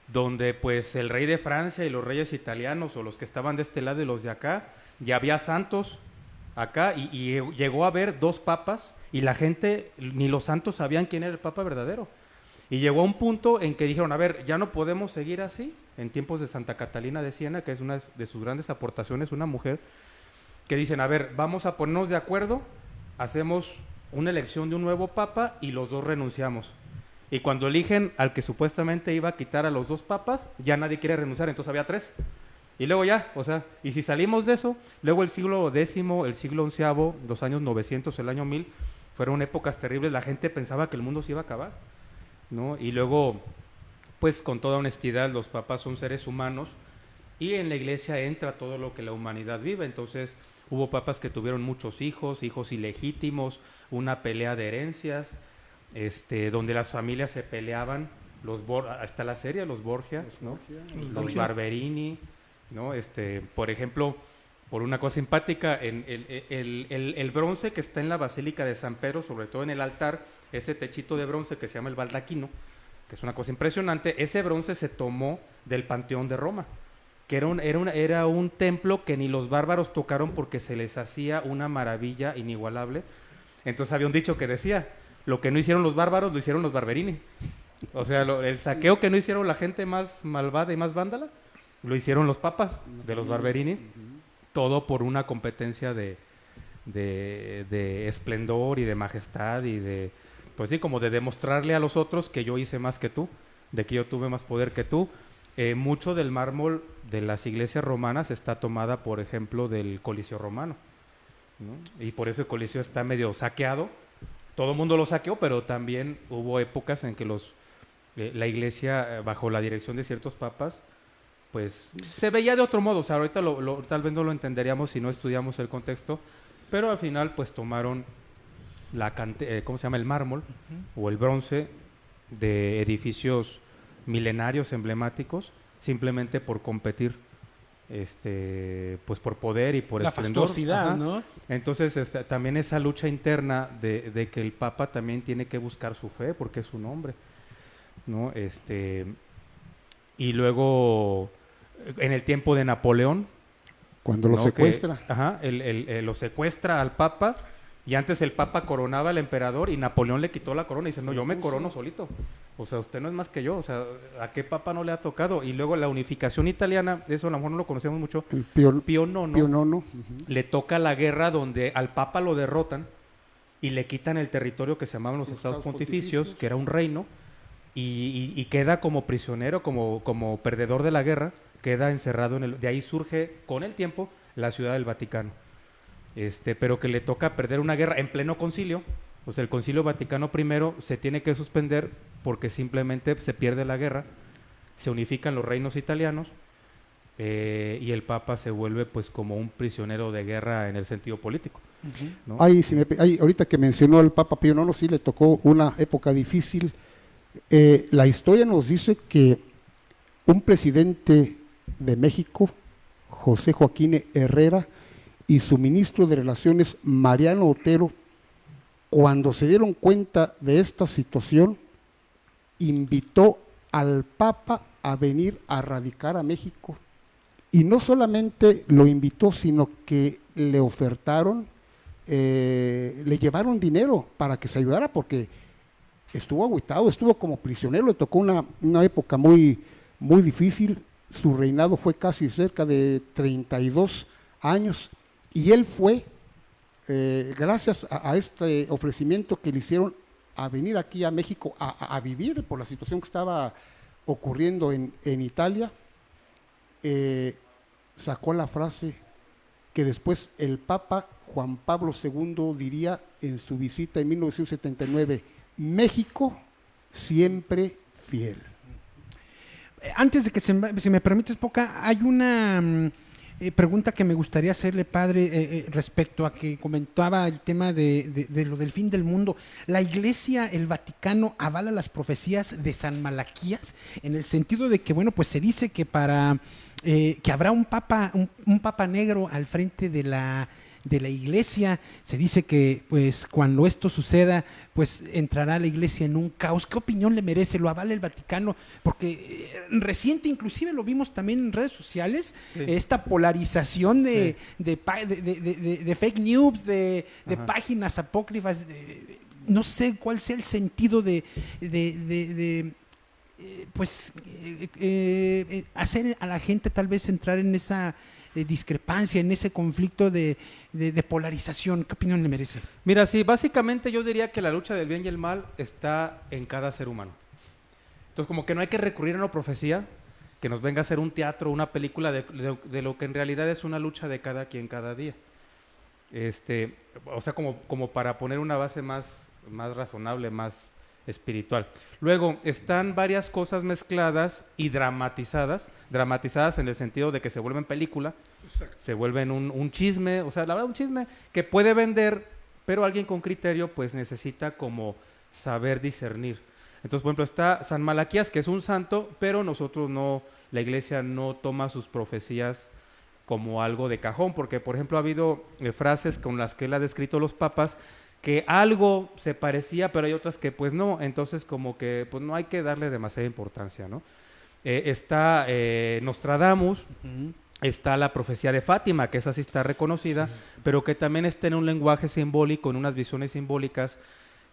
donde pues el rey de Francia y los reyes italianos o los que estaban de este lado y los de acá, ya había santos acá y llegó a haber 2 papas y la gente, ni los santos sabían quién era el papa verdadero. Y llegó a un punto en que dijeron, a ver, ya no podemos seguir así. En tiempos de Santa Catalina de Siena, que es una de sus grandes aportaciones, una mujer, que dicen, a ver, vamos a ponernos de acuerdo, hacemos una elección de un nuevo papa y los 2 renunciamos. Y cuando eligen al que supuestamente iba a quitar a los 2 papas, ya nadie quiere renunciar, entonces había 3. Y luego ya, o sea, y si salimos de eso, luego el siglo X, el siglo XI, los años 900, el año 1000, fueron épocas terribles, la gente pensaba que el mundo se iba a acabar, ¿no? Y luego, pues con toda honestidad, los papas son seres humanos y en la iglesia entra todo lo que la humanidad vive. Entonces hubo papas que tuvieron muchos hijos ilegítimos, una pelea de herencias, donde las familias se peleaban, está la serie, los Borgia, ¿no? Los Barberini, ¿no? Por ejemplo, por una cosa simpática, el bronce que está en la Basílica de San Pedro, sobre todo en el altar, ese techito de bronce que se llama el baldaquino, que es una cosa impresionante, ese bronce se tomó del Panteón de Roma, que era un templo que ni los bárbaros tocaron porque se les hacía una maravilla inigualable. Entonces había un dicho que decía, lo que no hicieron los bárbaros lo hicieron los Barberini. O sea, el saqueo que no hicieron la gente más malvada y más vándala, lo hicieron los papas de los Barberini, todo por una competencia de esplendor y de majestad y de, pues sí, como de demostrarle a los otros que yo hice más que tú, de que yo tuve más poder que tú. Mucho del mármol de las iglesias romanas está tomada, por ejemplo, del Coliseo romano, ¿no? Y por eso el Coliseo está medio saqueado. Todo el mundo lo saqueó, pero también hubo épocas en que la iglesia, bajo la dirección de ciertos papas, pues se veía de otro modo. O sea, ahorita tal vez no lo entenderíamos si no estudiamos el contexto, pero al final pues tomaron ¿cómo se llama? El mármol o el bronce de edificios milenarios emblemáticos, simplemente por competir, pues por poder y por la esplendor. fastuosidad, Ajá. ¿no? Entonces también esa lucha interna de que el Papa también tiene que buscar su fe porque es un hombre. ¿no? Y luego, en el tiempo de Napoleón, Cuando lo ¿no? secuestra. Lo secuestra al Papa, y antes el Papa coronaba al emperador y Napoleón le quitó la corona y dice, no, yo me corono solito. O sea, usted no es más que yo. O sea, ¿a qué Papa no le ha tocado? Y luego la unificación italiana, eso a lo mejor no lo conocemos mucho, El Pío IX Pío IX. le toca la guerra donde al Papa lo derrotan y le quitan el territorio que se llamaban los Estados Pontificios, que era un reino, y queda como prisionero, como perdedor de la guerra, queda encerrado de ahí surge con el tiempo la Ciudad del Vaticano. Pero que le toca perder una guerra en pleno concilio. O sea, el Concilio Vaticano I se tiene que suspender porque simplemente se pierde la guerra, se unifican los reinos italianos, y el Papa se vuelve pues como un prisionero de guerra en el sentido político, ¿no? Ahorita que mencionó al Papa Pío IX, sí le tocó una época difícil. La historia nos dice que un presidente de México, José Joaquín Herrera, y su ministro de Relaciones, Mariano Otero, cuando se dieron cuenta de esta situación, invitó al Papa a venir a radicar a México. Y no solamente lo invitó, sino que le ofertaron, le llevaron dinero para que se ayudara, porque estuvo agüitado, estuvo como prisionero, le tocó una época muy, muy difícil. Su reinado fue casi cerca de 32 años, y él fue, gracias a este ofrecimiento que le hicieron, a venir aquí a México a vivir por la situación que estaba ocurriendo en Italia. Sacó la frase que después el Papa Juan Pablo II diría en su visita en 1979: México siempre fiel. Antes de que si me permites, Poca, hay una pregunta que me gustaría hacerle, padre, respecto a que comentaba el tema de lo del fin del mundo. ¿La Iglesia, el Vaticano, avala las profecías de San Malaquías? En el sentido de que, bueno, pues se dice que que habrá un papa negro al frente de la Iglesia. Se dice que pues cuando esto suceda, pues entrará la Iglesia en un caos. ¿Qué opinión le merece? ¿Lo avala el Vaticano? Porque reciente inclusive lo vimos también en redes sociales, sí, esta polarización de fake news, de páginas apócrifas. No sé cuál sea el sentido hacer a la gente tal vez entrar en esa discrepancia, en ese conflicto de polarización. ¿Qué opinión le merece? Mira, sí, básicamente yo diría que la lucha del bien y el mal está en cada ser humano. Entonces, como que no hay que recurrir a una profecía que nos venga a hacer un teatro, una película de lo que en realidad es una lucha de cada quien cada día. O sea, como para poner una base más razonable, más espiritual. Luego, están varias cosas mezcladas y dramatizadas en el sentido de que se vuelven película. Exacto. Se vuelven un chisme, o sea, la verdad, un chisme que puede vender, pero alguien con criterio pues necesita como saber discernir. Entonces, por ejemplo, está San Malaquías, que es un santo, pero la Iglesia no toma sus profecías como algo de cajón, porque, por ejemplo, ha habido frases con las que él ha descrito los papas que algo se parecía, pero hay otras que pues no, entonces como que pues no hay que darle demasiada importancia, ¿no? Está Nostradamus, está la profecía de Fátima, que esa sí está reconocida, pero que también está en un lenguaje simbólico, en unas visiones simbólicas,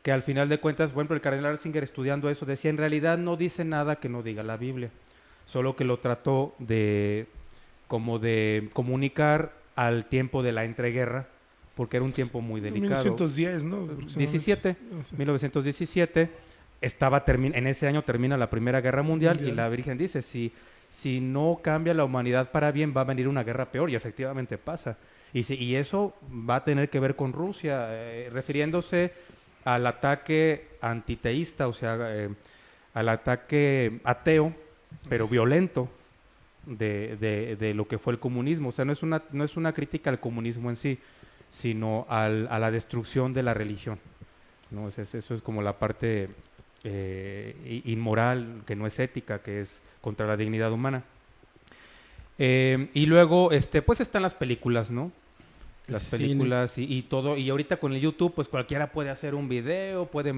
que al final de cuentas, por ejemplo, el cardenal Ratzinger, estudiando eso, decía, en realidad no dice nada que no diga la Biblia, solo que lo trató de comunicar al tiempo de la entreguerra, porque era un tiempo muy delicado. 1910, ¿no? 1917, en ese año termina la Primera Guerra Mundial. Y la Virgen dice, si no cambia la humanidad para bien, va a venir una guerra peor, y efectivamente pasa. Y eso va a tener que ver con Rusia, refiriéndose al ataque antiteísta, o sea, al ataque ateo, pero violento, de lo que fue el comunismo. O sea, no es una crítica al comunismo en sí, sino a la destrucción de la religión, ¿no? Eso es como la parte inmoral, que no es ética, que es contra la dignidad humana. Y luego, pues están las películas, ¿no? Las películas y todo. Y ahorita con el YouTube, pues cualquiera puede hacer un video, puede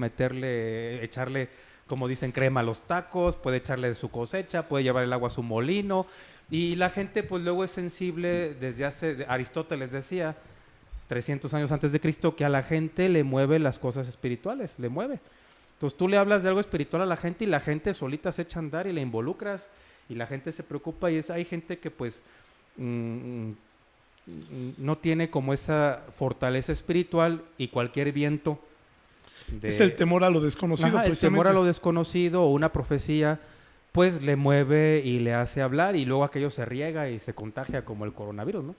echarle como dicen, crema a los tacos, puede echarle de su cosecha, puede llevar el agua a su molino. Y la gente pues luego es sensible, Aristóteles decía, 300 años antes de Cristo, que a la gente le mueve las cosas espirituales, le mueve. Entonces tú le hablas de algo espiritual a la gente y la gente solita se echa a andar y la involucras y la gente se preocupa y hay gente que pues no tiene como esa fortaleza espiritual y cualquier viento es el temor a lo desconocido. El temor a lo desconocido o una profecía pues le mueve y le hace hablar y luego aquello se riega y se contagia como el coronavirus, ¿no?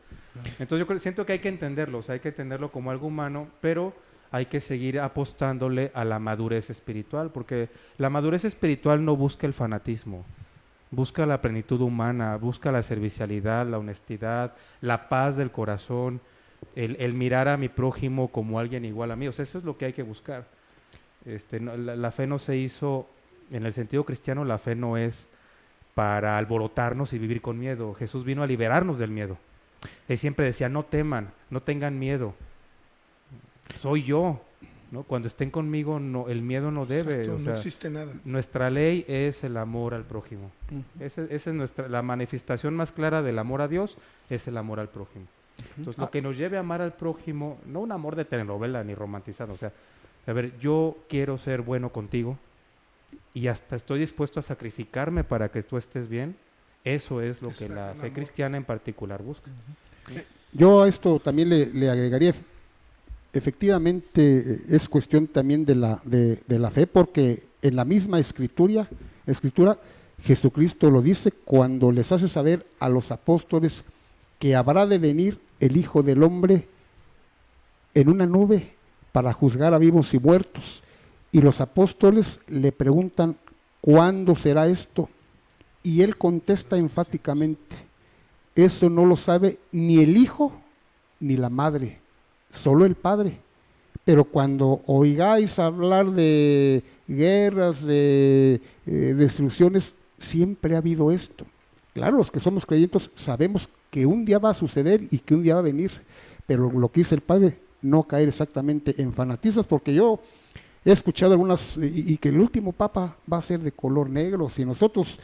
Entonces yo siento que hay que entenderlo, o sea, hay que entenderlo como algo humano, pero hay que seguir apostándole a la madurez espiritual, porque la madurez espiritual no busca el fanatismo, busca la plenitud humana, busca la servicialidad, la honestidad, la paz del corazón, el mirar a mi prójimo como alguien igual a mí, o sea, eso es lo que hay que buscar. La fe no se hizo, en el sentido cristiano, la fe no es para alborotarnos y vivir con miedo. Jesús vino a liberarnos del miedo. Él siempre decía, no teman, no tengan miedo. Soy yo, ¿no? Cuando estén conmigo, no, el miedo no debe. Exacto, o sea, no existe nada. Nuestra ley es el amor al prójimo. Esa es la manifestación más clara del amor a Dios, es el amor al prójimo. Entonces, lo que nos lleve a amar al prójimo, no un amor de telenovela ni romantizado, o sea, a ver, yo quiero ser bueno contigo y hasta estoy dispuesto a sacrificarme para que tú estés bien. Eso es lo que la fe cristiana en particular busca. Yo a esto también le agregaría, efectivamente es cuestión también de la fe, porque en la misma escritura Jesucristo lo dice cuando les hace saber a los apóstoles que habrá de venir el Hijo del Hombre en una nube para juzgar a vivos y muertos. Y los apóstoles le preguntan, ¿cuándo será esto? Y él contesta enfáticamente, eso no lo sabe ni el Hijo ni la Madre, solo el Padre. Pero cuando oigáis hablar de guerras, de destrucciones, siempre ha habido esto. Claro, los que somos creyentes sabemos que un día va a suceder y que un día va a venir, pero lo que dice el Padre, no caer exactamente en fanatismos, porque yo he escuchado algunas, y que el último Papa va a ser de color negro. Si nosotros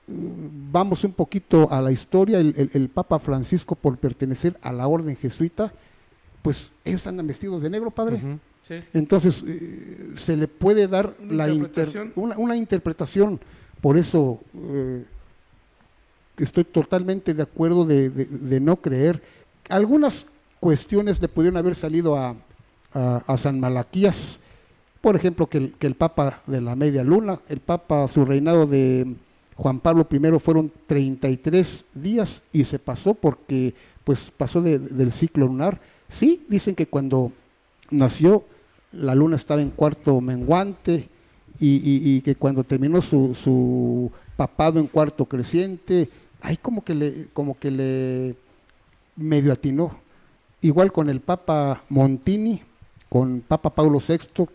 vamos un poquito a la historia, el Papa Francisco, por pertenecer a la orden jesuita, pues ellos andan vestidos de negro, padre. Sí. Entonces, se le puede dar una interpretación. Por eso estoy totalmente de acuerdo de no creer. Algunas cuestiones le pudieron haber salido a San Malaquías, por ejemplo, que el Papa de la media luna, el Papa, su reinado de Juan Pablo I fueron 33 días y se pasó porque pues pasó del ciclo lunar. Sí, dicen que cuando nació la luna estaba en cuarto menguante y que cuando terminó su papado en cuarto creciente, ahí como que le medio atinó. Igual con el Papa Montini, con Papa Paulo VI,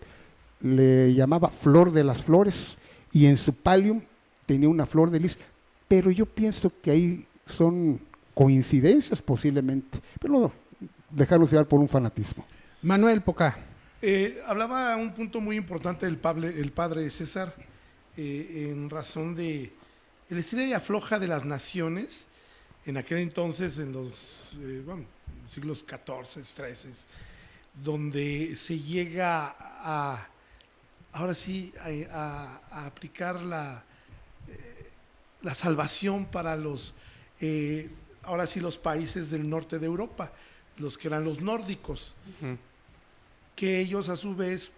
le llamaba flor de las flores, y en su pallium tenía una flor de lis, pero yo pienso que ahí son coincidencias posiblemente, pero no, dejarlos llevar por un fanatismo. Manuel Pocá. Hablaba un punto muy importante el padre César, en razón de el estira y afloja de las naciones en aquel entonces, en los siglos XIV, XIII, donde se llega ahora sí a aplicar la salvación para ahora sí los países del norte de Europa, los que eran los nórdicos, que ellos a su vez,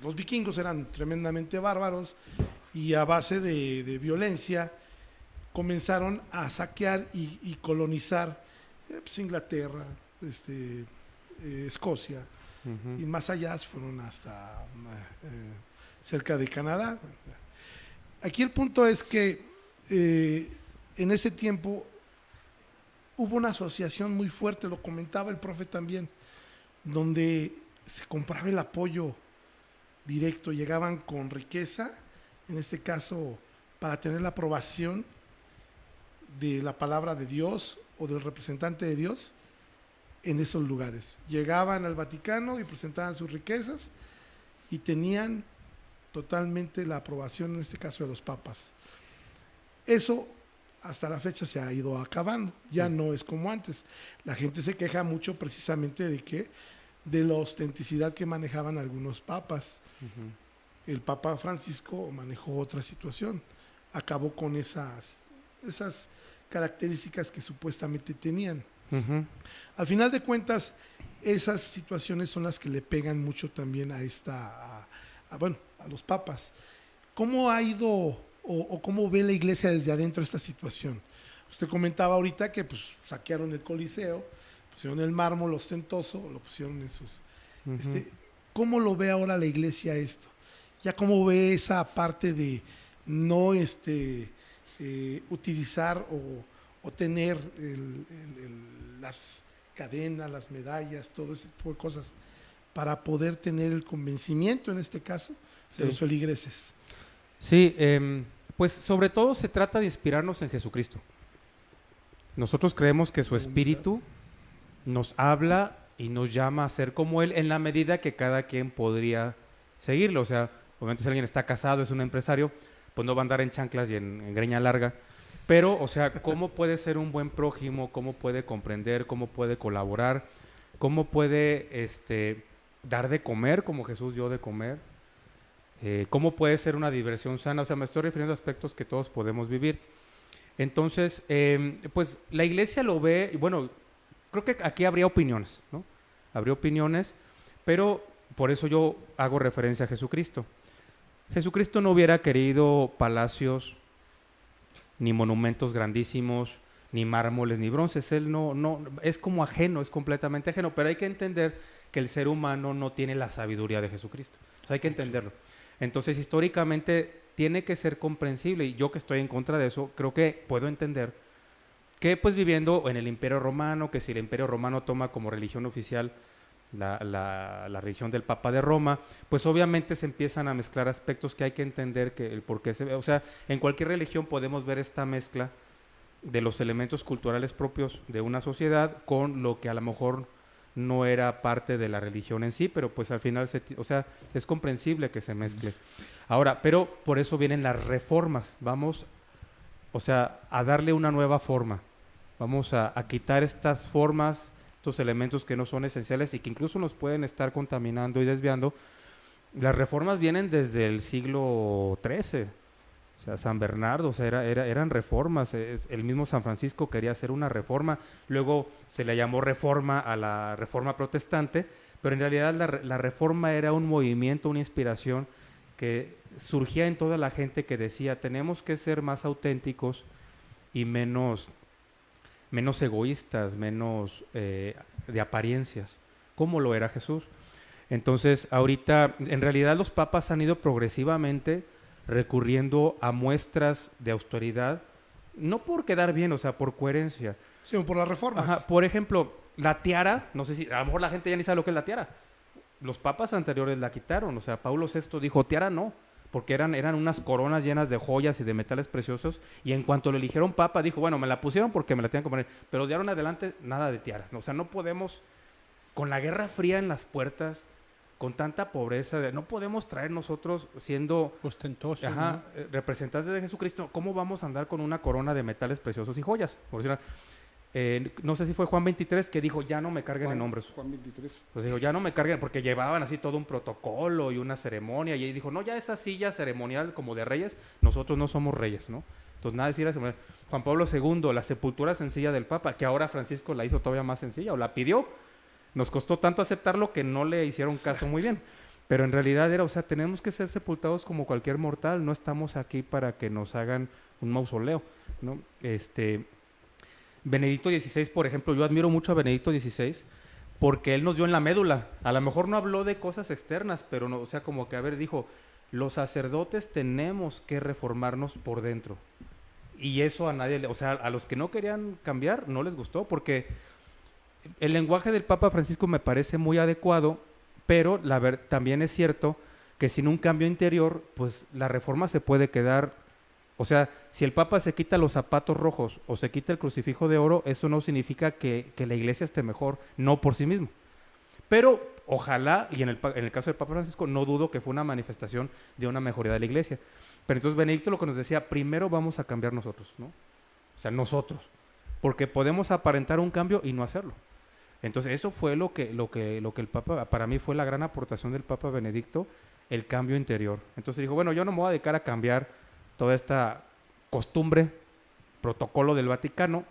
los vikingos eran tremendamente bárbaros y a base de violencia comenzaron a saquear y colonizar pues Inglaterra, Escocia, y más allá fueron hasta cerca de Canadá. Aquí el punto es que en ese tiempo hubo una asociación muy fuerte, lo comentaba el profe también, donde se compraba el apoyo directo, llegaban con riqueza, en este caso para tener la aprobación de la palabra de Dios o del representante de Dios en esos lugares. Llegaban al Vaticano y presentaban sus riquezas y tenían totalmente la aprobación, en este caso de los papas. Eso hasta la fecha se ha ido acabando, ya no es como antes. La gente se queja mucho precisamente de la autenticidad que manejaban algunos papas. El Papa Francisco manejó otra situación, acabó con esas características que supuestamente tenían. Al final de cuentas, esas situaciones son las que le pegan mucho también a los papas. ¿Cómo ha ido o cómo ve la iglesia desde adentro esta situación? Usted comentaba ahorita que pues saquearon el Coliseo, pusieron el mármol ostentoso, lo pusieron en sus... ¿Cómo lo ve ahora la iglesia esto? Ya cómo ve esa parte de no utilizar o tener las cadenas, las medallas, todo ese tipo de cosas, para poder tener el convencimiento, en este caso, de los feligreses. Sí, pues sobre todo se trata de inspirarnos en Jesucristo. Nosotros creemos que su Espíritu nos habla y nos llama a ser como Él en la medida que cada quien podría seguirlo. O sea, obviamente si alguien está casado, es un empresario, pues no va a andar en chanclas y en greña larga. Pero, o sea, ¿cómo puede ser un buen prójimo? ¿Cómo puede comprender? ¿Cómo puede colaborar? ¿Cómo puede dar de comer como Jesús dio de comer? ¿Cómo puede ser una diversión sana? O sea, me estoy refiriendo a aspectos que todos podemos vivir. Entonces, pues la iglesia lo ve, y bueno, creo que aquí habría opiniones, ¿no? Habría opiniones, pero por eso yo hago referencia a Jesucristo. Jesucristo no hubiera querido palacios, ni monumentos grandísimos, ni mármoles, ni bronces. Él no es como ajeno, es completamente ajeno, pero hay que entender que el ser humano no tiene la sabiduría de Jesucristo. O sea, hay que entenderlo. Entonces, históricamente tiene que ser comprensible, y yo que estoy en contra de eso, creo que puedo entender que pues viviendo en el Imperio Romano, que si el Imperio Romano toma como religión oficial la religión del Papa de Roma, pues obviamente se empiezan a mezclar aspectos que hay que entender que el por qué se ve. O sea, en cualquier religión podemos ver esta mezcla de los elementos culturales propios de una sociedad con lo que a lo mejor no era parte de la religión en sí, pero pues al final, o sea, es comprensible que se mezcle. Ahora, pero por eso vienen las reformas. Vamos, o sea, a darle una nueva forma. Vamos a quitar estas formas, estos elementos que no son esenciales y que incluso nos pueden estar contaminando y desviando. Las reformas vienen desde el siglo XIII. O sea, San Bernardo, o sea, eran reformas. El mismo San Francisco quería hacer una reforma. Luego se le llamó reforma a la reforma protestante, pero en realidad la reforma era un movimiento, una inspiración que surgía en toda la gente que decía, tenemos que ser más auténticos y menos egoístas, menos de apariencias, como lo era Jesús. Entonces, ahorita, en realidad los papas han ido progresivamente recurriendo a muestras de austeridad, no por quedar bien, o sea, por coherencia. Sí, por las reformas. Ajá, por ejemplo, la tiara, no sé si, a lo mejor la gente ya ni sabe lo que es la tiara. Los papas anteriores la quitaron, o sea, Pablo VI dijo, tiara no, porque eran unas coronas llenas de joyas y de metales preciosos, y en cuanto lo eligieron papa, dijo, bueno, me la pusieron porque me la tenían que poner, pero de ahora en adelante, nada de tiaras. O sea, no podemos, con la Guerra Fría en las puertas, con tanta pobreza, no podemos traer nosotros siendo ostentosos, ¿no? Representantes de Jesucristo, ¿cómo vamos a andar con una corona de metales preciosos y joyas? Por decir, no sé si fue Juan 23 que dijo, ya no me carguen en hombres. Juan 23. Pues dijo, ya no me carguen, porque llevaban así todo un protocolo y una ceremonia, y él dijo, no, ya esa silla ceremonial como de reyes, nosotros no somos reyes, ¿no? Entonces nada de decir a Juan Pablo II, la sepultura sencilla del Papa, que ahora Francisco la hizo todavía más sencilla, o la pidió. Nos costó tanto aceptarlo que no le hicieron caso muy bien. Pero en realidad era, o sea, tenemos que ser sepultados como cualquier mortal. No estamos aquí para que nos hagan un mausoleo, ¿no? Benedicto XVI, por ejemplo, yo admiro mucho a Benedicto XVI porque él nos dio en la médula. A lo mejor no habló de cosas externas, pero no, o sea, como que, a ver, dijo, los sacerdotes tenemos que reformarnos por dentro. Y eso a nadie, o sea, a los que no querían cambiar no les gustó porque el lenguaje del Papa Francisco me parece muy adecuado, pero también es cierto que sin un cambio interior, pues la reforma se puede quedar. O sea, si el Papa se quita los zapatos rojos o se quita el crucifijo de oro, eso no significa que la iglesia esté mejor, no por sí mismo. Pero ojalá, y en el caso del Papa Francisco, no dudo que fue una manifestación de una mejoría de la Iglesia. Pero entonces Benedicto lo que nos decía, primero vamos a cambiar nosotros, ¿no? O sea, nosotros. Porque podemos aparentar un cambio y no hacerlo. Entonces eso fue lo que el Papa, para mí fue la gran aportación del Papa Benedicto, el cambio interior. Entonces dijo, bueno, yo no me voy a dedicar a cambiar toda esta costumbre, protocolo del Vaticano,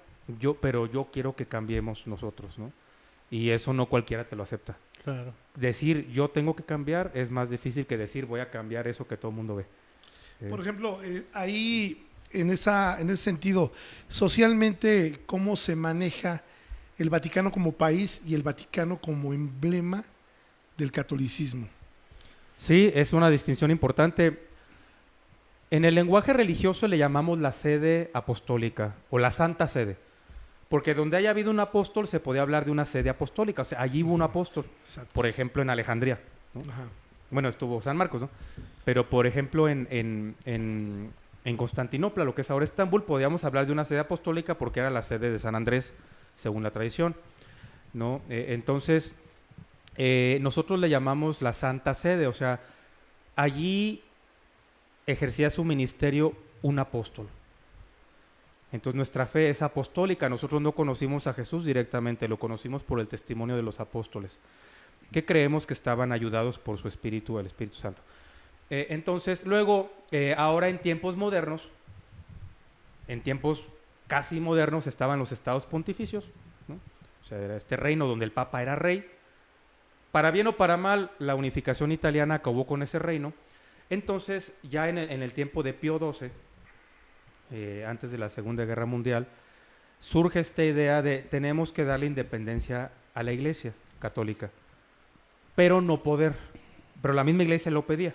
pero yo quiero que cambiemos nosotros, ¿no? Y eso no cualquiera te lo acepta. Claro. Decir yo tengo que cambiar es más difícil que decir voy a cambiar eso que todo el mundo ve. Por ejemplo, ahí en ese sentido, socialmente, ¿cómo se maneja el Vaticano como país y el Vaticano como emblema del catolicismo? Sí, es una distinción importante. En el lenguaje religioso le llamamos la sede apostólica o la Santa Sede, porque donde haya habido un apóstol se podía hablar de una sede apostólica, o sea, allí hubo un apóstol, Exacto. por ejemplo en Alejandría, ¿no? Ajá. Bueno, estuvo San Marcos, ¿no? Pero por ejemplo en Constantinopla, lo que es ahora Estambul, podíamos hablar de una sede apostólica porque era la sede de San Andrés, según la tradición, ¿no? Entonces, nosotros le llamamos la Santa Sede, o sea, allí ejercía su ministerio un apóstol. Entonces nuestra fe es apostólica. Nosotros no conocimos a Jesús directamente, lo conocimos por el testimonio de los apóstoles, que creemos que estaban ayudados por su Espíritu, el Espíritu Santo. Entonces, luego, ahora en tiempos modernos, en tiempos casi modernos, estaban los estados pontificios, ¿no? O sea, era este reino donde el Papa era rey. Para bien o para mal, la unificación italiana acabó con ese reino. Entonces, ya en el tiempo de Pío XII, antes de la Segunda Guerra Mundial, surge esta idea de tenemos que darle independencia a la Iglesia católica, pero no poder. Pero la misma Iglesia lo pedía.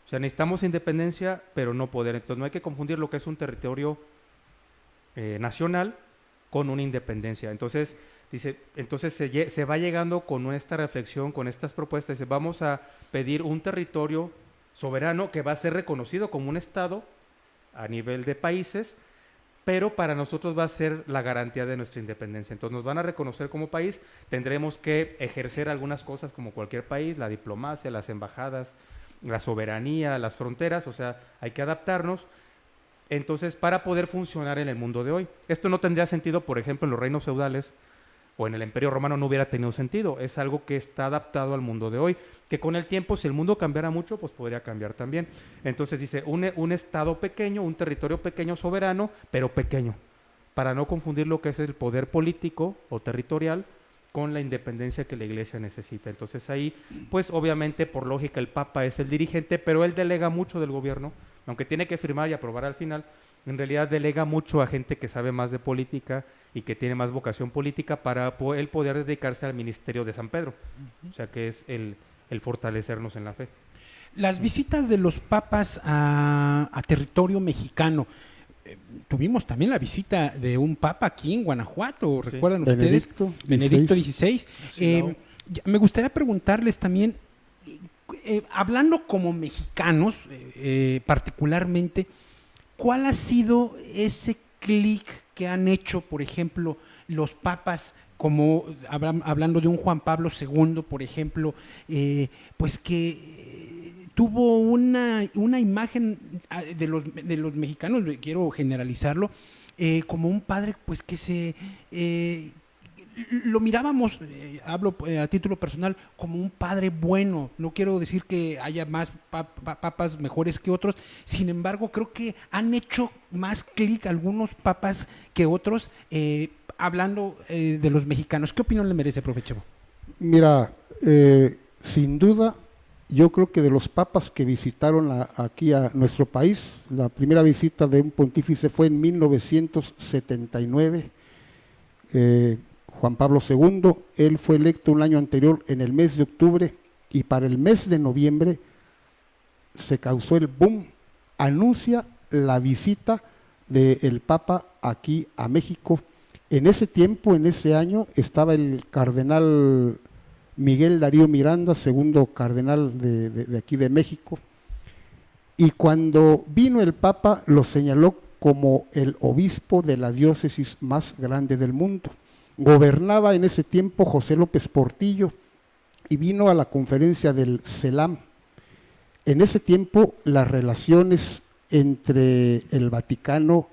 O sea, necesitamos independencia, pero no poder. Entonces, no hay que confundir lo que es un territorio nacional con una independencia. Entonces, se va llegando con esta reflexión, con estas propuestas. Dice, vamos a pedir un territorio soberano que va a ser reconocido como un Estado a nivel de países, pero para nosotros va a ser la garantía de nuestra independencia. Entonces nos van a reconocer como país, tendremos que ejercer algunas cosas como cualquier país, la diplomacia, las embajadas, la soberanía, las fronteras, o sea, hay que adaptarnos. Entonces, para poder funcionar en el mundo de hoy. Esto no tendría sentido, por ejemplo, en los reinos feudales o en el Imperio Romano no hubiera tenido sentido. Es algo que está adaptado al mundo de hoy, que con el tiempo, si el mundo cambiara mucho, pues podría cambiar también. Entonces dice, un estado pequeño, un territorio pequeño, soberano, pero pequeño, para no confundir lo que es el poder político o territorial con la independencia que la Iglesia necesita. Entonces ahí, pues obviamente, por lógica, el Papa es el dirigente, pero él delega mucho del gobierno, aunque tiene que firmar y aprobar al final, en realidad delega mucho a gente que sabe más de política y que tiene más vocación política para él poder dedicarse al ministerio de San Pedro, o sea que es el fortalecernos en la fe. Las visitas de los papas a territorio mexicano, tuvimos también la visita de un papa aquí en Guanajuato, Sí. ¿recuerdan Benedicto ustedes? Benedicto XVI. Sí, Me gustaría preguntarles también, hablando como mexicanos, particularmente, ¿cuál ha sido ese clic que han hecho, por ejemplo, los papas, como hablando de un Juan Pablo II, por ejemplo, pues que tuvo una imagen de los mexicanos, quiero generalizarlo, como un padre pues que lo mirábamos, hablo a título personal, como un padre bueno. No quiero decir que haya más papas mejores que otros, sin embargo creo que han hecho más clic algunos papas que otros, hablando de los mexicanos. ¿Qué opinión le merece, profe Chevo? Mira, sin duda, yo creo que de los papas que visitaron aquí a nuestro país, la primera visita de un pontífice fue en 1979, Juan Pablo II. Él fue electo un año anterior en el mes de octubre y para el mes de noviembre se causó el boom, anuncia la visita del Papa aquí a México. En ese tiempo, en ese año, estaba el cardenal Miguel Darío Miranda, segundo cardenal de aquí de México, y cuando vino el Papa lo señaló como el obispo de la diócesis más grande del mundo. Gobernaba en ese tiempo José López Portillo y vino a la conferencia del CELAM. En ese tiempo las relaciones entre el Vaticano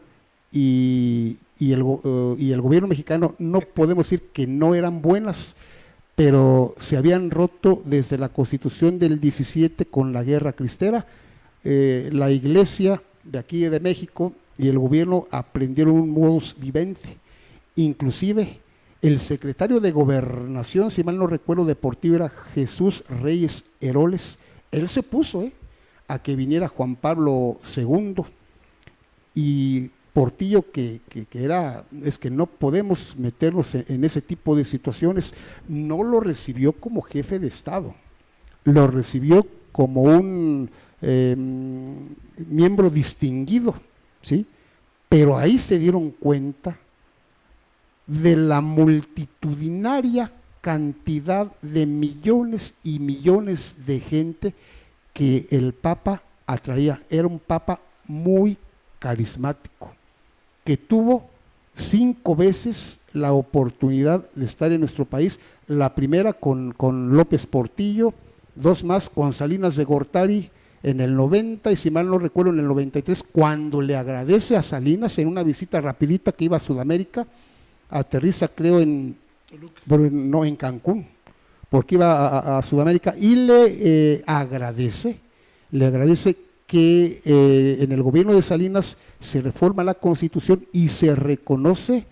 y el gobierno mexicano, no podemos decir que no eran buenas, pero se habían roto desde la Constitución del 17 con la Guerra Cristera. La Iglesia de aquí de México y el gobierno aprendieron un modus vivendi. Inclusive el secretario de Gobernación, si mal no recuerdo, deportivo, era Jesús Reyes Heroles. Él se puso a que viniera Juan Pablo II, y Portillo, que es que no podemos meternos en ese tipo de situaciones, no lo recibió como jefe de Estado, lo recibió como un miembro distinguido, ¿sí? Pero ahí se dieron cuenta de la multitudinaria cantidad de millones y millones de gente que el Papa atraía. Era un Papa muy carismático, que tuvo 5 veces la oportunidad de estar en nuestro país, la primera con López Portillo, 2 más con Salinas de Gortari en el 90, y si mal no recuerdo en el 93, cuando le agradece a Salinas en una visita rapidita que iba a Sudamérica, aterriza creo en Cancún, porque iba a Sudamérica, y le agradece que en el gobierno de Salinas se reforma la Constitución y se reconoce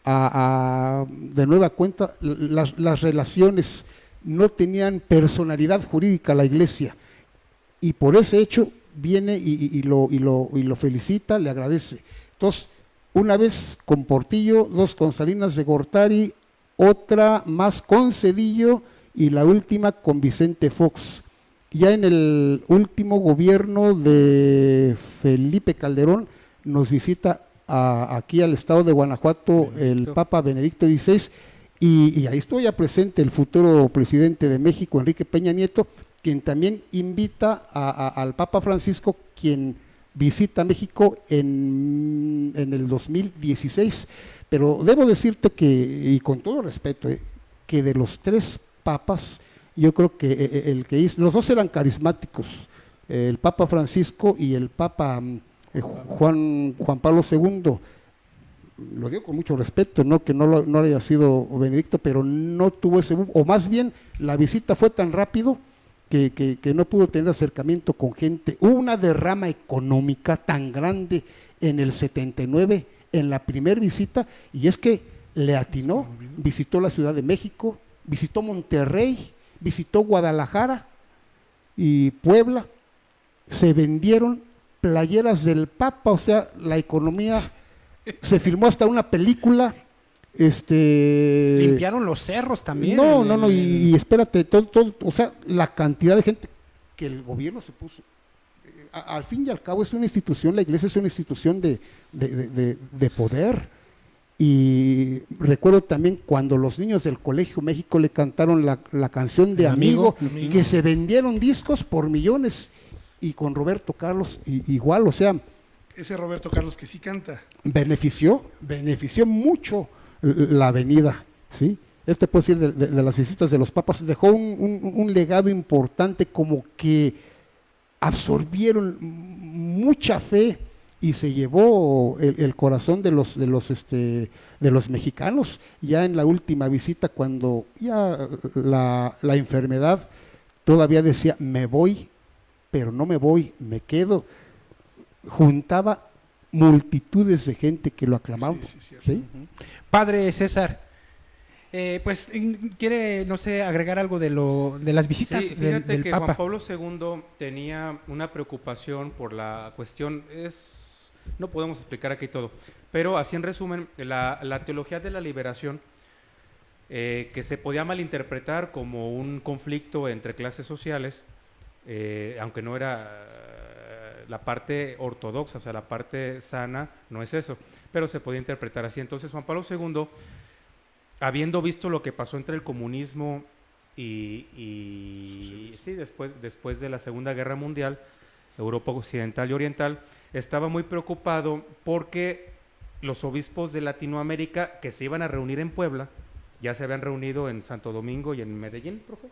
de nueva cuenta las relaciones. No tenían personalidad jurídica la Iglesia, y por ese hecho viene y lo felicita, le agradece. Entonces, una vez con Portillo, 2 con Salinas de Gortari, otra más con Zedillo, y la última con Vicente Fox. Ya en el último gobierno de Felipe Calderón nos visita aquí al estado de Guanajuato el Papa Benedicto XVI, y ahí estoy ya presente el futuro presidente de México, Enrique Peña Nieto, quien también invita al Papa Francisco, quien visita México en el 2016. Pero debo decirte que, y con todo respeto, que de los 3 papas, yo creo que el que hizo, los 2 eran carismáticos, el Papa Francisco y el Papa Juan Pablo II. Lo digo con mucho respeto, no que no haya sido Benedicto, pero no tuvo ese, o más bien la visita fue tan rápido que no pudo tener acercamiento con gente. Hubo una derrama económica tan grande en el 79, en la primera visita, y es que le atinó, visitó la Ciudad de México, visitó Monterrey, visitó Guadalajara y Puebla. Se vendieron playeras del Papa, o sea, la economía, se filmó hasta una película. Limpiaron los cerros también. No, y espérate, todo, o sea, la cantidad de gente que el gobierno se puso. Al fin y al cabo es una institución, la Iglesia es una institución de poder. Y recuerdo también cuando los niños del Colegio México le cantaron la canción de Amigo, que se vendieron discos por millones, y con Roberto Carlos igual, o sea, ese Roberto Carlos que sí canta, benefició mucho la avenida, ¿sí? Puede ser de las visitas de los papas, dejó un legado importante, como que absorbieron mucha fe y se llevó el corazón de los mexicanos. Ya en la última visita, cuando ya la enfermedad todavía decía, me voy, pero no me voy, me quedo, juntaba multitudes de gente que lo aclamaban. ¿Sí? Padre César, pues quiere, no sé, agregar algo de las visitas fíjate del que Papa. Juan Pablo II tenía una preocupación por la cuestión, no podemos explicar aquí todo, pero así en resumen, la teología de la liberación, que se podía malinterpretar como un conflicto entre clases sociales, aunque no era la parte ortodoxa, o sea, la parte sana, no es eso, pero se podía interpretar así. Entonces Juan Pablo II, habiendo visto lo que pasó entre el comunismo y sí, después de la Segunda Guerra Mundial, Europa Occidental y Oriental, estaba muy preocupado porque los obispos de Latinoamérica que se iban a reunir en Puebla ya se habían reunido en Santo Domingo y en Medellín, profe.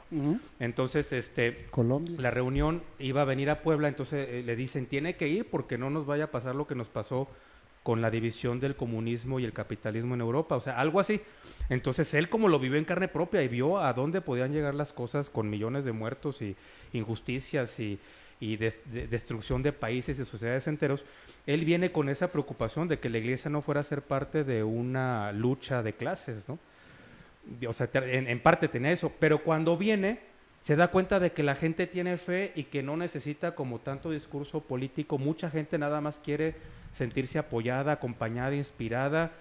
Entonces, Colombia. la reunión iba a venir a Puebla, entonces le dicen, tiene que ir porque no nos vaya a pasar lo que nos pasó con la división del comunismo y el capitalismo en Europa, o sea, algo así. Entonces él, como lo vivió en carne propia y vio a dónde podían llegar las cosas con millones de muertos y injusticias y destrucción de países y sociedades enteros, él viene con esa preocupación de que la iglesia no fuera a ser parte de una lucha de clases, ¿no? O sea, en parte tenía eso, pero cuando viene se da cuenta de que la gente tiene fe y que no necesita como tanto discurso político. Mucha gente nada más quiere sentirse apoyada, acompañada, inspirada,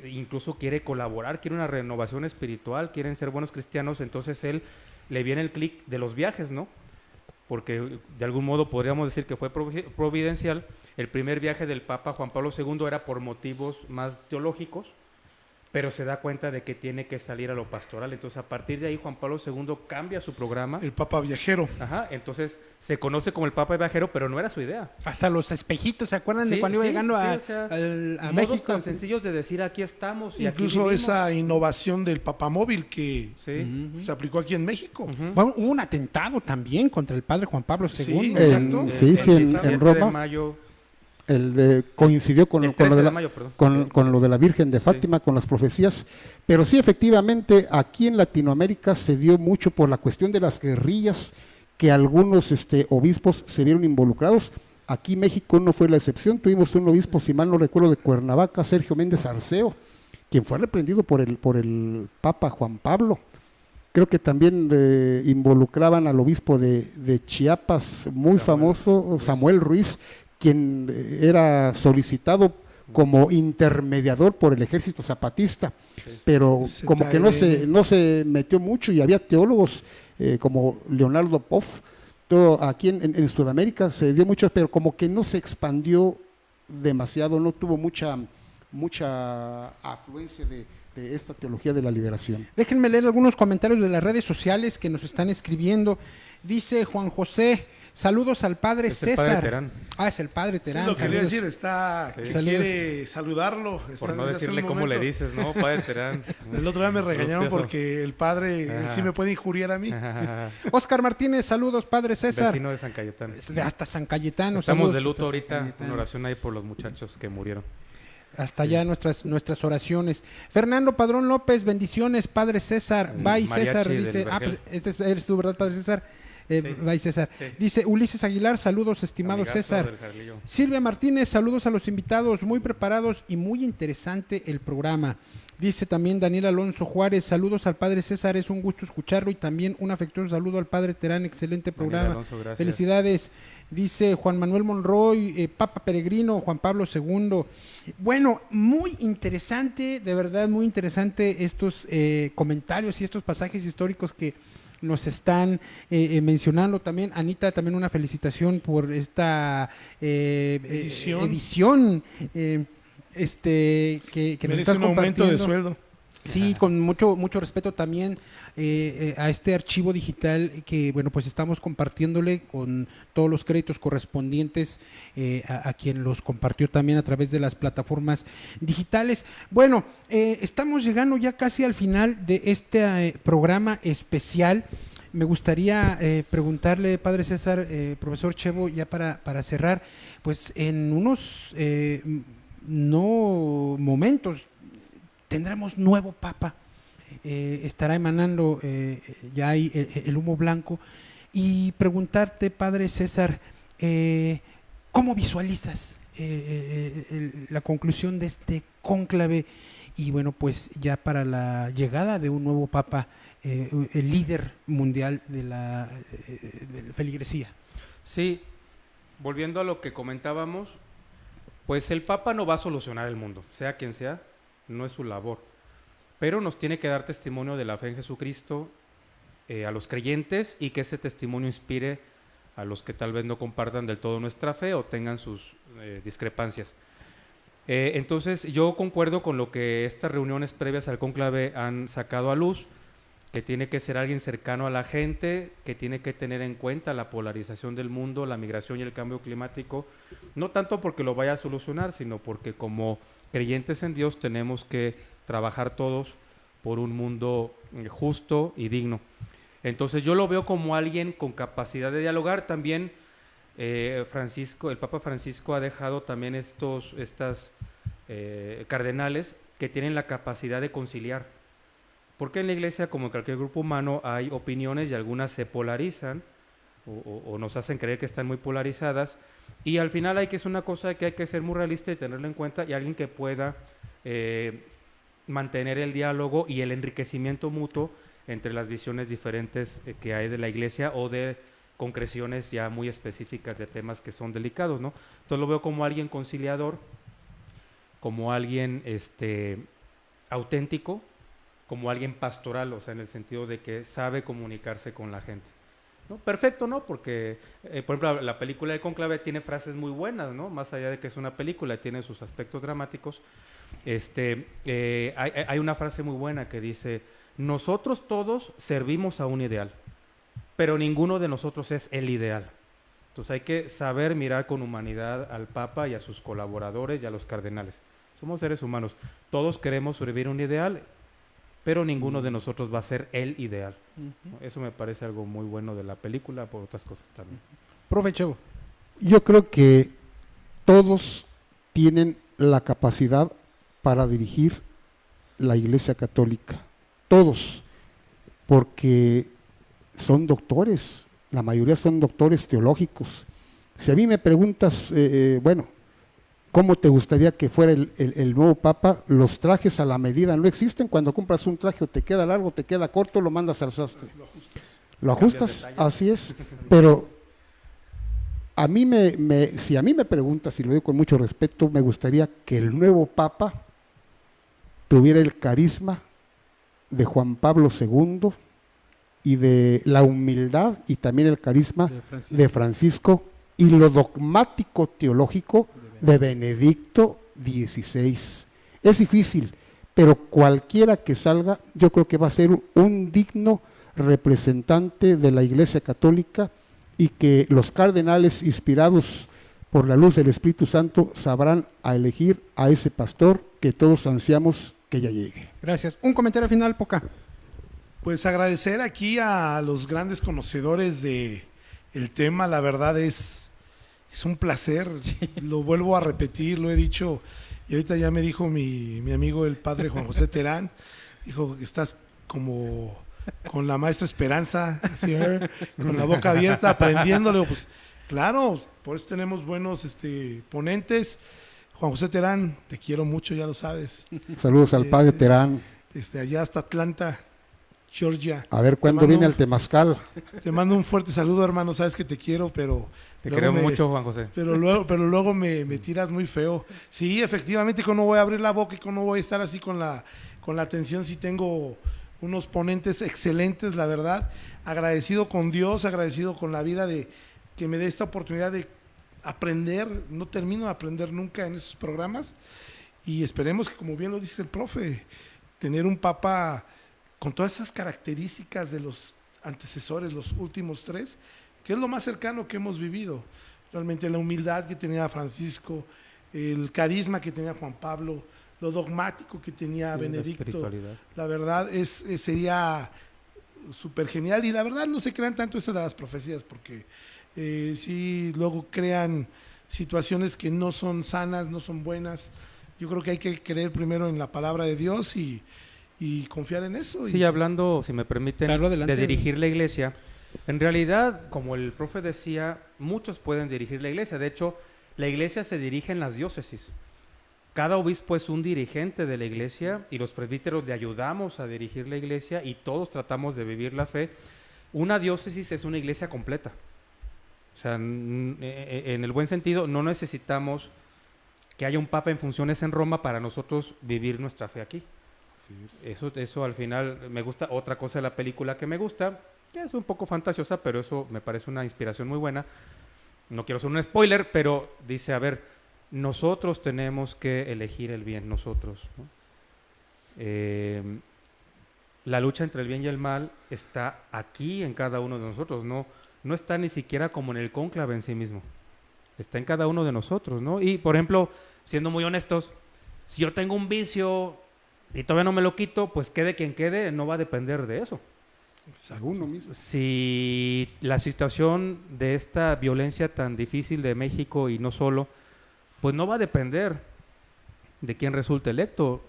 incluso quiere colaborar, quiere una renovación espiritual, quieren ser buenos cristianos. Entonces él le viene el clic de los viajes, ¿no? Porque de algún modo podríamos decir que fue providencial. El primer viaje del Papa Juan Pablo II era por motivos más teológicos, pero se da cuenta de que tiene que salir a lo pastoral. Entonces, a partir de ahí, Juan Pablo II cambia su programa. El Papa Viajero. Ajá, entonces se conoce como el Papa Viajero, pero no era su idea. Hasta los espejitos, ¿se acuerdan de cuando iba llegando a modos México? tan sencillos de decir, aquí estamos y Incluso aquí vivimos. esa innovación del papamóvil que se aplicó aquí en México. Bueno, hubo un atentado también contra el padre Juan Pablo II. Sí, exacto. Sí, sí, en 17 Roma. de mayo. Coincidió con, El con lo 13 de de la, mayo, perdón. con lo de la Virgen de Fátima, con las profecías, pero sí, efectivamente, aquí en Latinoamérica se dio mucho por la cuestión de las guerrillas, que algunos obispos se vieron involucrados. Aquí México no fue la excepción, tuvimos un obispo, si mal no recuerdo, de Cuernavaca, Sergio Méndez Arceo, quien fue reprendido por el Papa Juan Pablo. Creo que también involucraban al obispo de Chiapas, muy famoso, Samuel Ruiz, quien era solicitado como intermediador por el ejército zapatista, pero como que no se metió mucho, y había teólogos como Leonardo Poff. Todo aquí en Sudamérica se dio mucho, pero como que no se expandió demasiado, no tuvo mucha afluencia de esta teología de la liberación. Déjenme leer algunos comentarios de las redes sociales que nos están escribiendo. Dice Juan José: saludos al padre Es César. el padre Terán. Es el padre Terán. Sí, lo quería saludos. decir, está que Saludos. quiere saludarlo. Por no decirle cómo le dices, ¿no? Padre Terán. El otro día me regañaron Hostia, porque el padre sí me puede injuriar a mí. Oscar Martínez, saludos, padre César. Vecino de San Cayetano. Hasta San Cayetano. Estamos saludos de luto hasta San ahorita, Cayetano. una oración ahí por los muchachos que murieron. Hasta allá nuestras oraciones. Fernando Padrón López, bendiciones, padre César. Bye, mariachi César. del Dice, Vergel. pues eres tú, ¿verdad, padre César? Sí. Bye, César. Sí. Dice Ulises Aguilar, saludos, estimado Amigazo César. del Jarlillo. Silvia Martínez, saludos a los invitados, muy preparados y muy interesante el programa. Dice también Daniel Alonso Juárez, saludos al padre César, es un gusto escucharlo, y también un afectuoso saludo al padre Terán, excelente programa. Alonso, gracias. Felicidades. Dice Juan Manuel Monroy, Papa Peregrino, Juan Pablo II. Bueno, muy interesante, de verdad muy interesante estos comentarios y estos pasajes históricos que nos están mencionando. También Anita, también una felicitación por esta edición que nos Merece estás un aumento de compartiendo. sueldo. Sí, con mucho respeto también a este archivo digital que, bueno, pues estamos compartiéndole con todos los créditos correspondientes a quien los compartió también a través de las plataformas digitales. Bueno, estamos llegando ya casi al final de este programa especial. Me gustaría preguntarle, padre César, profesor Chevo, ya para cerrar, pues en unos no momentos tendremos nuevo papa, estará emanando ya ahí el humo blanco, y preguntarte, padre César, ¿cómo visualizas la conclusión de este cónclave? Y bueno, pues ya para la llegada de un nuevo papa, el líder mundial de la feligresía. Sí, volviendo a lo que comentábamos, pues el Papa no va a solucionar el mundo, sea quien sea, no es su labor, pero nos tiene que dar testimonio de la fe en Jesucristo a los creyentes, y que ese testimonio inspire a los que tal vez no compartan del todo nuestra fe o tengan sus discrepancias. Entonces yo concuerdo con lo que estas reuniones previas al cónclave han sacado a luz, que tiene que ser alguien cercano a la gente, que tiene que tener en cuenta la polarización del mundo, la migración y el cambio climático, no tanto porque lo vaya a solucionar, sino porque como creyentes en Dios tenemos que trabajar todos por un mundo justo y digno. Entonces yo lo veo como alguien con capacidad de dialogar. También el Papa Francisco ha dejado también estas cardenales que tienen la capacidad de conciliar. Porque en la iglesia, como en cualquier grupo humano, hay opiniones y algunas se polarizan o nos hacen creer que están muy polarizadas. Y al final es una cosa que hay que ser muy realista y tenerlo en cuenta, y alguien que pueda mantener el diálogo y el enriquecimiento mutuo entre las visiones diferentes que hay de la iglesia o de concreciones ya muy específicas de temas que son delicados, ¿no? Entonces lo veo como alguien conciliador, como alguien auténtico, como alguien pastoral, o sea, en el sentido de que sabe comunicarse con la gente, ¿no? Perfecto, ¿no? Porque, por ejemplo, la película de Cónclave tiene frases muy buenas, ¿no? Más allá de que es una película, tiene sus aspectos dramáticos. Hay una frase muy buena que dice: nosotros todos servimos a un ideal, pero ninguno de nosotros es el ideal. Entonces hay que saber mirar con humanidad al Papa y a sus colaboradores y a los cardenales. Somos seres humanos, todos queremos servir un ideal, pero ninguno de nosotros va a ser el ideal. Eso me parece algo muy bueno de la película, por otras cosas también. Profe Chevo. Yo creo que todos tienen la capacidad para dirigir la Iglesia Católica, todos, porque son doctores, la mayoría son doctores teológicos. Si a mí me preguntas, bueno, ¿cómo te gustaría que fuera el nuevo Papa? Los trajes a la medida no existen. Cuando compras un traje o te queda largo, te queda corto, lo mandas al sastre. Lo ajustas, así es. Pero a mí si a mí me preguntas, y lo digo con mucho respeto, me gustaría que el nuevo Papa tuviera el carisma de Juan Pablo II y de la humildad y también el carisma de Francisco y lo dogmático teológico de Benedicto XVI. Es difícil, pero cualquiera que salga, yo creo que va a ser un digno representante de la Iglesia Católica, y que los cardenales, inspirados por la luz del Espíritu Santo, sabrán a elegir a ese pastor que todos ansiamos que ya llegue. Gracias. Un comentario final, Poca. Pues agradecer aquí a los grandes conocedores de el tema. La verdad es un placer. Sí. Lo vuelvo a repetir, lo he dicho, y ahorita ya me dijo mi amigo el padre Juan José Terán, dijo que estás como con la maestra Esperanza, ¿sí? Con la boca abierta, aprendiéndole. Pues claro, por eso tenemos buenos ponentes. Juan José Terán, te quiero mucho, ya lo sabes. Saludos al padre Terán. Allá hasta Atlanta, Georgia. A ver cuándo viene el temazcal. Te mando un fuerte saludo, hermano. Sabes que te quiero, pero te queremos mucho, Juan José. Pero luego me tiras muy feo. Sí, efectivamente, que no voy a abrir la boca y que no voy a estar así con la atención. Si tengo unos ponentes excelentes, la verdad. Agradecido con Dios, agradecido con la vida de que me dé esta oportunidad de aprender. No termino de aprender nunca en esos programas. Y esperemos que, como bien lo dice el profe, tener un papa con todas esas características de los antecesores, los últimos tres, que es lo más cercano que hemos vivido. Realmente la humildad que tenía Francisco, el carisma que tenía Juan Pablo, lo dogmático que tenía Benedicto. La verdad sería súper genial. Y la verdad no se crean tanto esas de las profecías, porque sí luego crean situaciones que no son sanas, no son buenas. Yo creo que hay que creer primero en la palabra de Dios y confiar en eso. Sí, hablando, si me permiten, claro, de dirigir la iglesia. En realidad, como el profe decía, muchos pueden dirigir la iglesia. De hecho, la iglesia se dirige en las diócesis. Cada obispo es un dirigente de la iglesia y los presbíteros le ayudamos a dirigir la iglesia y todos tratamos de vivir la fe. Una diócesis es una iglesia completa. O sea, en el buen sentido, no necesitamos que haya un papa en funciones en Roma para nosotros vivir nuestra fe aquí. Eso al final me gusta. Otra cosa de la película que me gusta, que es un poco fantasiosa, pero eso me parece una inspiración muy buena. No quiero ser un spoiler, pero dice, a ver, nosotros tenemos que elegir el bien, nosotros, ¿no? La lucha entre el bien y el mal está aquí en cada uno de nosotros, no está ni siquiera como en el cónclave en sí mismo. Está en cada uno de nosotros, ¿no? Y, por ejemplo, siendo muy honestos, si yo tengo un vicio y todavía no me lo quito, pues quede quien quede, no va a depender de eso. Exacto. Uno mismo. Si la situación de esta violencia tan difícil de México y no solo, pues no va a depender de quién resulte electo.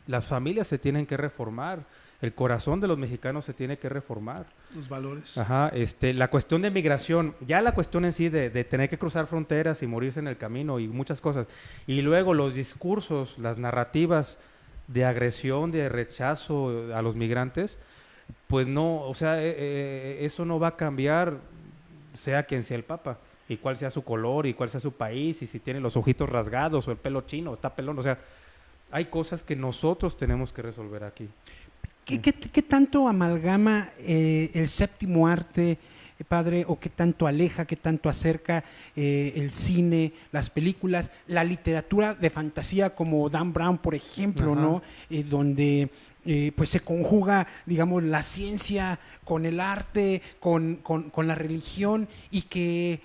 Las familias se tienen que reformar, el corazón de los mexicanos se tiene que reformar. Los valores. Ajá, la cuestión de migración, ya la cuestión en sí de tener que cruzar fronteras y morirse en el camino y muchas cosas. Y luego los discursos, las narrativas de agresión, de rechazo a los migrantes, pues no, o sea, eso no va a cambiar, sea quien sea el Papa, y cuál sea su color, y cuál sea su país, y si tiene los ojitos rasgados, o el pelo chino, o está pelón, o sea, hay cosas que nosotros tenemos que resolver aquí. ¿Qué tanto amalgama el séptimo arte, padre, o qué tanto aleja, qué tanto acerca el cine, las películas, la literatura de fantasía como Dan Brown, por ejemplo, Ajá. ¿no? Donde pues se conjuga, digamos, la ciencia con el arte, con la religión, y que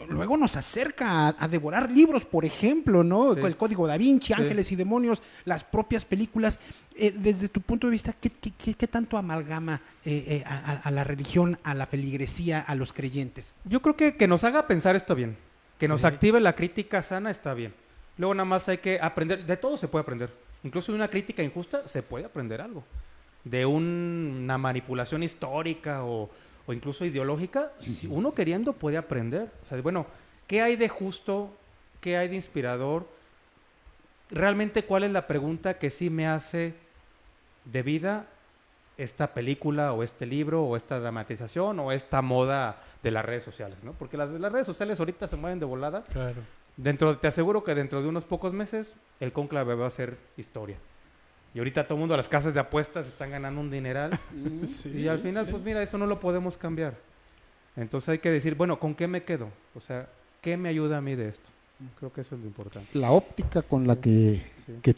luego nos acerca a devorar libros, por ejemplo, ¿no? Sí. El Código Da Vinci, Sí. Ángeles y Demonios, las propias películas. Desde tu punto de vista, ¿qué tanto amalgama a la religión, a la feligresía, a los creyentes? Yo creo que nos haga pensar está bien, que nos active la crítica sana está bien. Luego nada más hay que aprender, de todo se puede aprender. Incluso de una crítica injusta se puede aprender algo. De una manipulación histórica o incluso ideológica, si uno queriendo puede aprender. O sea, bueno, ¿qué hay de justo? ¿Qué hay de inspirador? Realmente, ¿cuál es la pregunta que sí me hace de vida esta película o este libro o esta dramatización o esta moda de las redes sociales, ¿no? Porque las redes sociales ahorita se mueven de volada. Claro. Te aseguro que dentro de unos pocos meses el cónclave va a ser historia. Y ahorita todo el mundo, las casas de apuestas están ganando un dineral. Y al final, pues mira, eso no lo podemos cambiar. Entonces hay que decir, bueno, ¿con qué me quedo? O sea, ¿qué me ayuda a mí de esto? Creo que eso es lo importante. La óptica con la que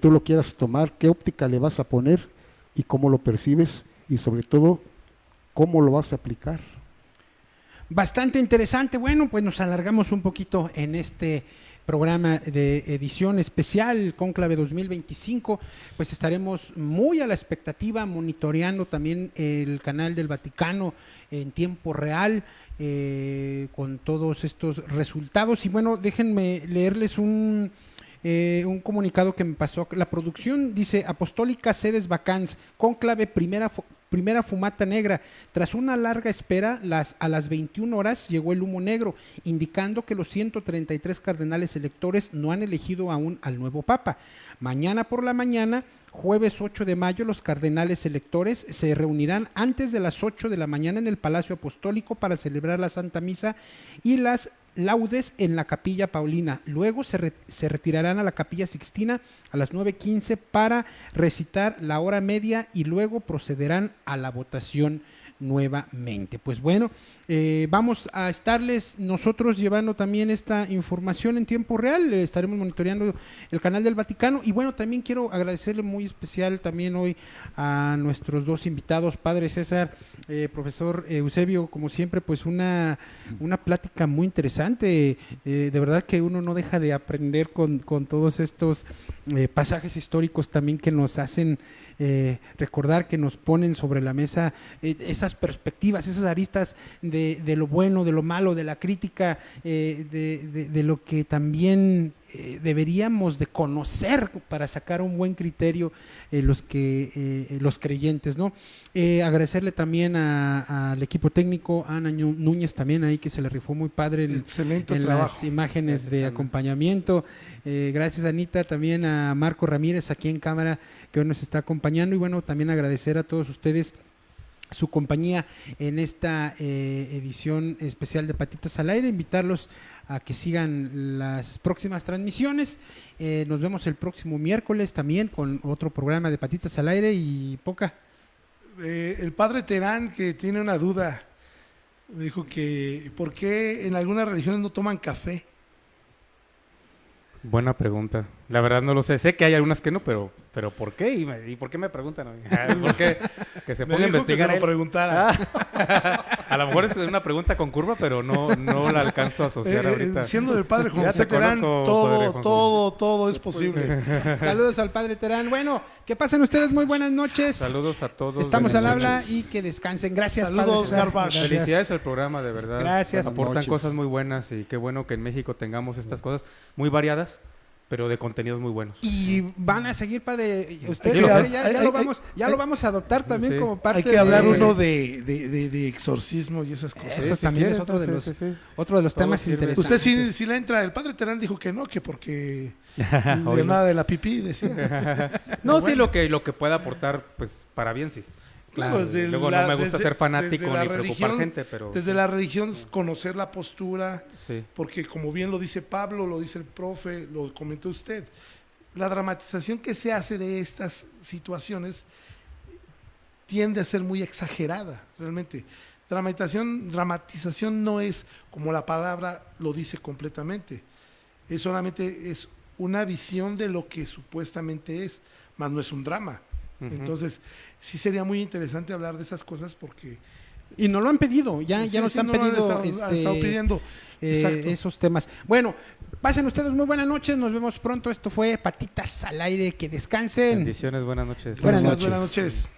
tú lo quieras tomar, qué óptica le vas a poner y cómo lo percibes y sobre todo cómo lo vas a aplicar. Bastante interesante. Bueno, pues nos alargamos un poquito en este programa de edición especial Cónclave 2025, pues estaremos muy a la expectativa, monitoreando también el canal del Vaticano en tiempo real con todos estos resultados. Y bueno, déjenme leerles un comunicado que me pasó. La producción dice: Apostólica Sedes Vacants, Cónclave primera fumata negra. Tras una larga espera, a las 21 horas llegó el humo negro, indicando que los 133 cardenales electores no han elegido aún al nuevo Papa. Mañana por la mañana, jueves 8 de mayo, los cardenales electores se reunirán antes de las 8 de la mañana en el Palacio Apostólico para celebrar la Santa Misa y las laudes en la Capilla Paulina. Luego se retirarán a la Capilla Sixtina a las 9:15 para recitar la hora media y luego procederán a la votación nuevamente. Pues bueno, vamos a estarles nosotros llevando también esta información en tiempo real. Estaremos monitoreando el canal del Vaticano. Y bueno, también quiero agradecerle muy especial también hoy a nuestros dos invitados, Padre César, profesor Eusebio, como siempre, pues una plática muy interesante. De verdad que uno no deja de aprender con todos estos pasajes históricos también que nos hacen recordar, que nos ponen sobre la mesa esas perspectivas, esas aristas de lo bueno, de lo malo, de la crítica, de lo que también deberíamos de conocer para sacar un buen criterio los creyentes, ¿no? Agradecerle también al equipo técnico, a Ana Núñez también ahí, que se le rifó muy padre Excelente en trabajo. las imágenes Gracias, de Ana. acompañamiento. Gracias, Anita, también a Marco Ramírez aquí en cámara, que hoy nos está acompañando. Y bueno, también agradecer a todos ustedes su compañía en esta edición especial de Patitas al Aire, invitarlos a que sigan las próximas transmisiones. Nos vemos el próximo miércoles también con otro programa de Patitas al Aire. Y Poca. El padre Terán, que tiene una duda, me dijo que ¿por qué en algunas religiones no toman café? Buena pregunta. La verdad no lo sé. Sé que hay algunas que no, pero ¿por qué? ¿Y por qué me preguntan? ¿Por qué? Que se Me ponga a dijo investigar. que se lo él. preguntara. A lo mejor es una pregunta con curva, pero no la alcanzo a asociar ahorita. Siendo del padre Ya José te Terán, conozco, padre Juan todo es posible. Saludos al padre Terán. Bueno, que pasen ustedes muy buenas noches. Saludos a todos. Estamos al Buenas habla noches. y que descansen. Gracias, Saludos, padre César. Garbage. Gracias. Felicidades al programa, de verdad. Gracias. Aportan Noches. cosas muy buenas y qué bueno que en México tengamos estas cosas muy variadas, pero de contenidos muy buenos. Y van a seguir, padre. Ustedes Sí, lo sé. ya lo vamos a adoptar también Sí. como parte Hay que hablar de- uno de exorcismo y esas cosas. Eso también es otro de los otro de los Todo temas sirve. interesantes. Usted sí le entra. El padre Terán dijo que no, que porque Hoy de no. nada de la pipí, decía. No, sí, lo que pueda aportar, pues, para bien, sí. Claro, desde Luego la- no me gusta desde- ser fanático desde la ni preocupar religión- gente, pero... Desde la religión, conocer la postura, Sí. porque como bien lo dice Pablo, lo dice el profe, lo comentó usted, la dramatización que se hace de estas situaciones tiende a ser muy exagerada, realmente. Dramatización no es como la palabra lo dice completamente, es solamente es una visión de lo que supuestamente es, más no es un drama. Ujú. Entonces, sí sería muy interesante hablar de esas cosas porque Y nos lo han pedido, ya sí, nos sí, han no lo pedido han estado pidiendo. Exacto. esos temas. Bueno, pasen ustedes muy buenas noches, nos vemos pronto. Esto fue Patitas al Aire, que descansen. Bendiciones, buenas noches. Buenas Gracias, noches. Buenas noches.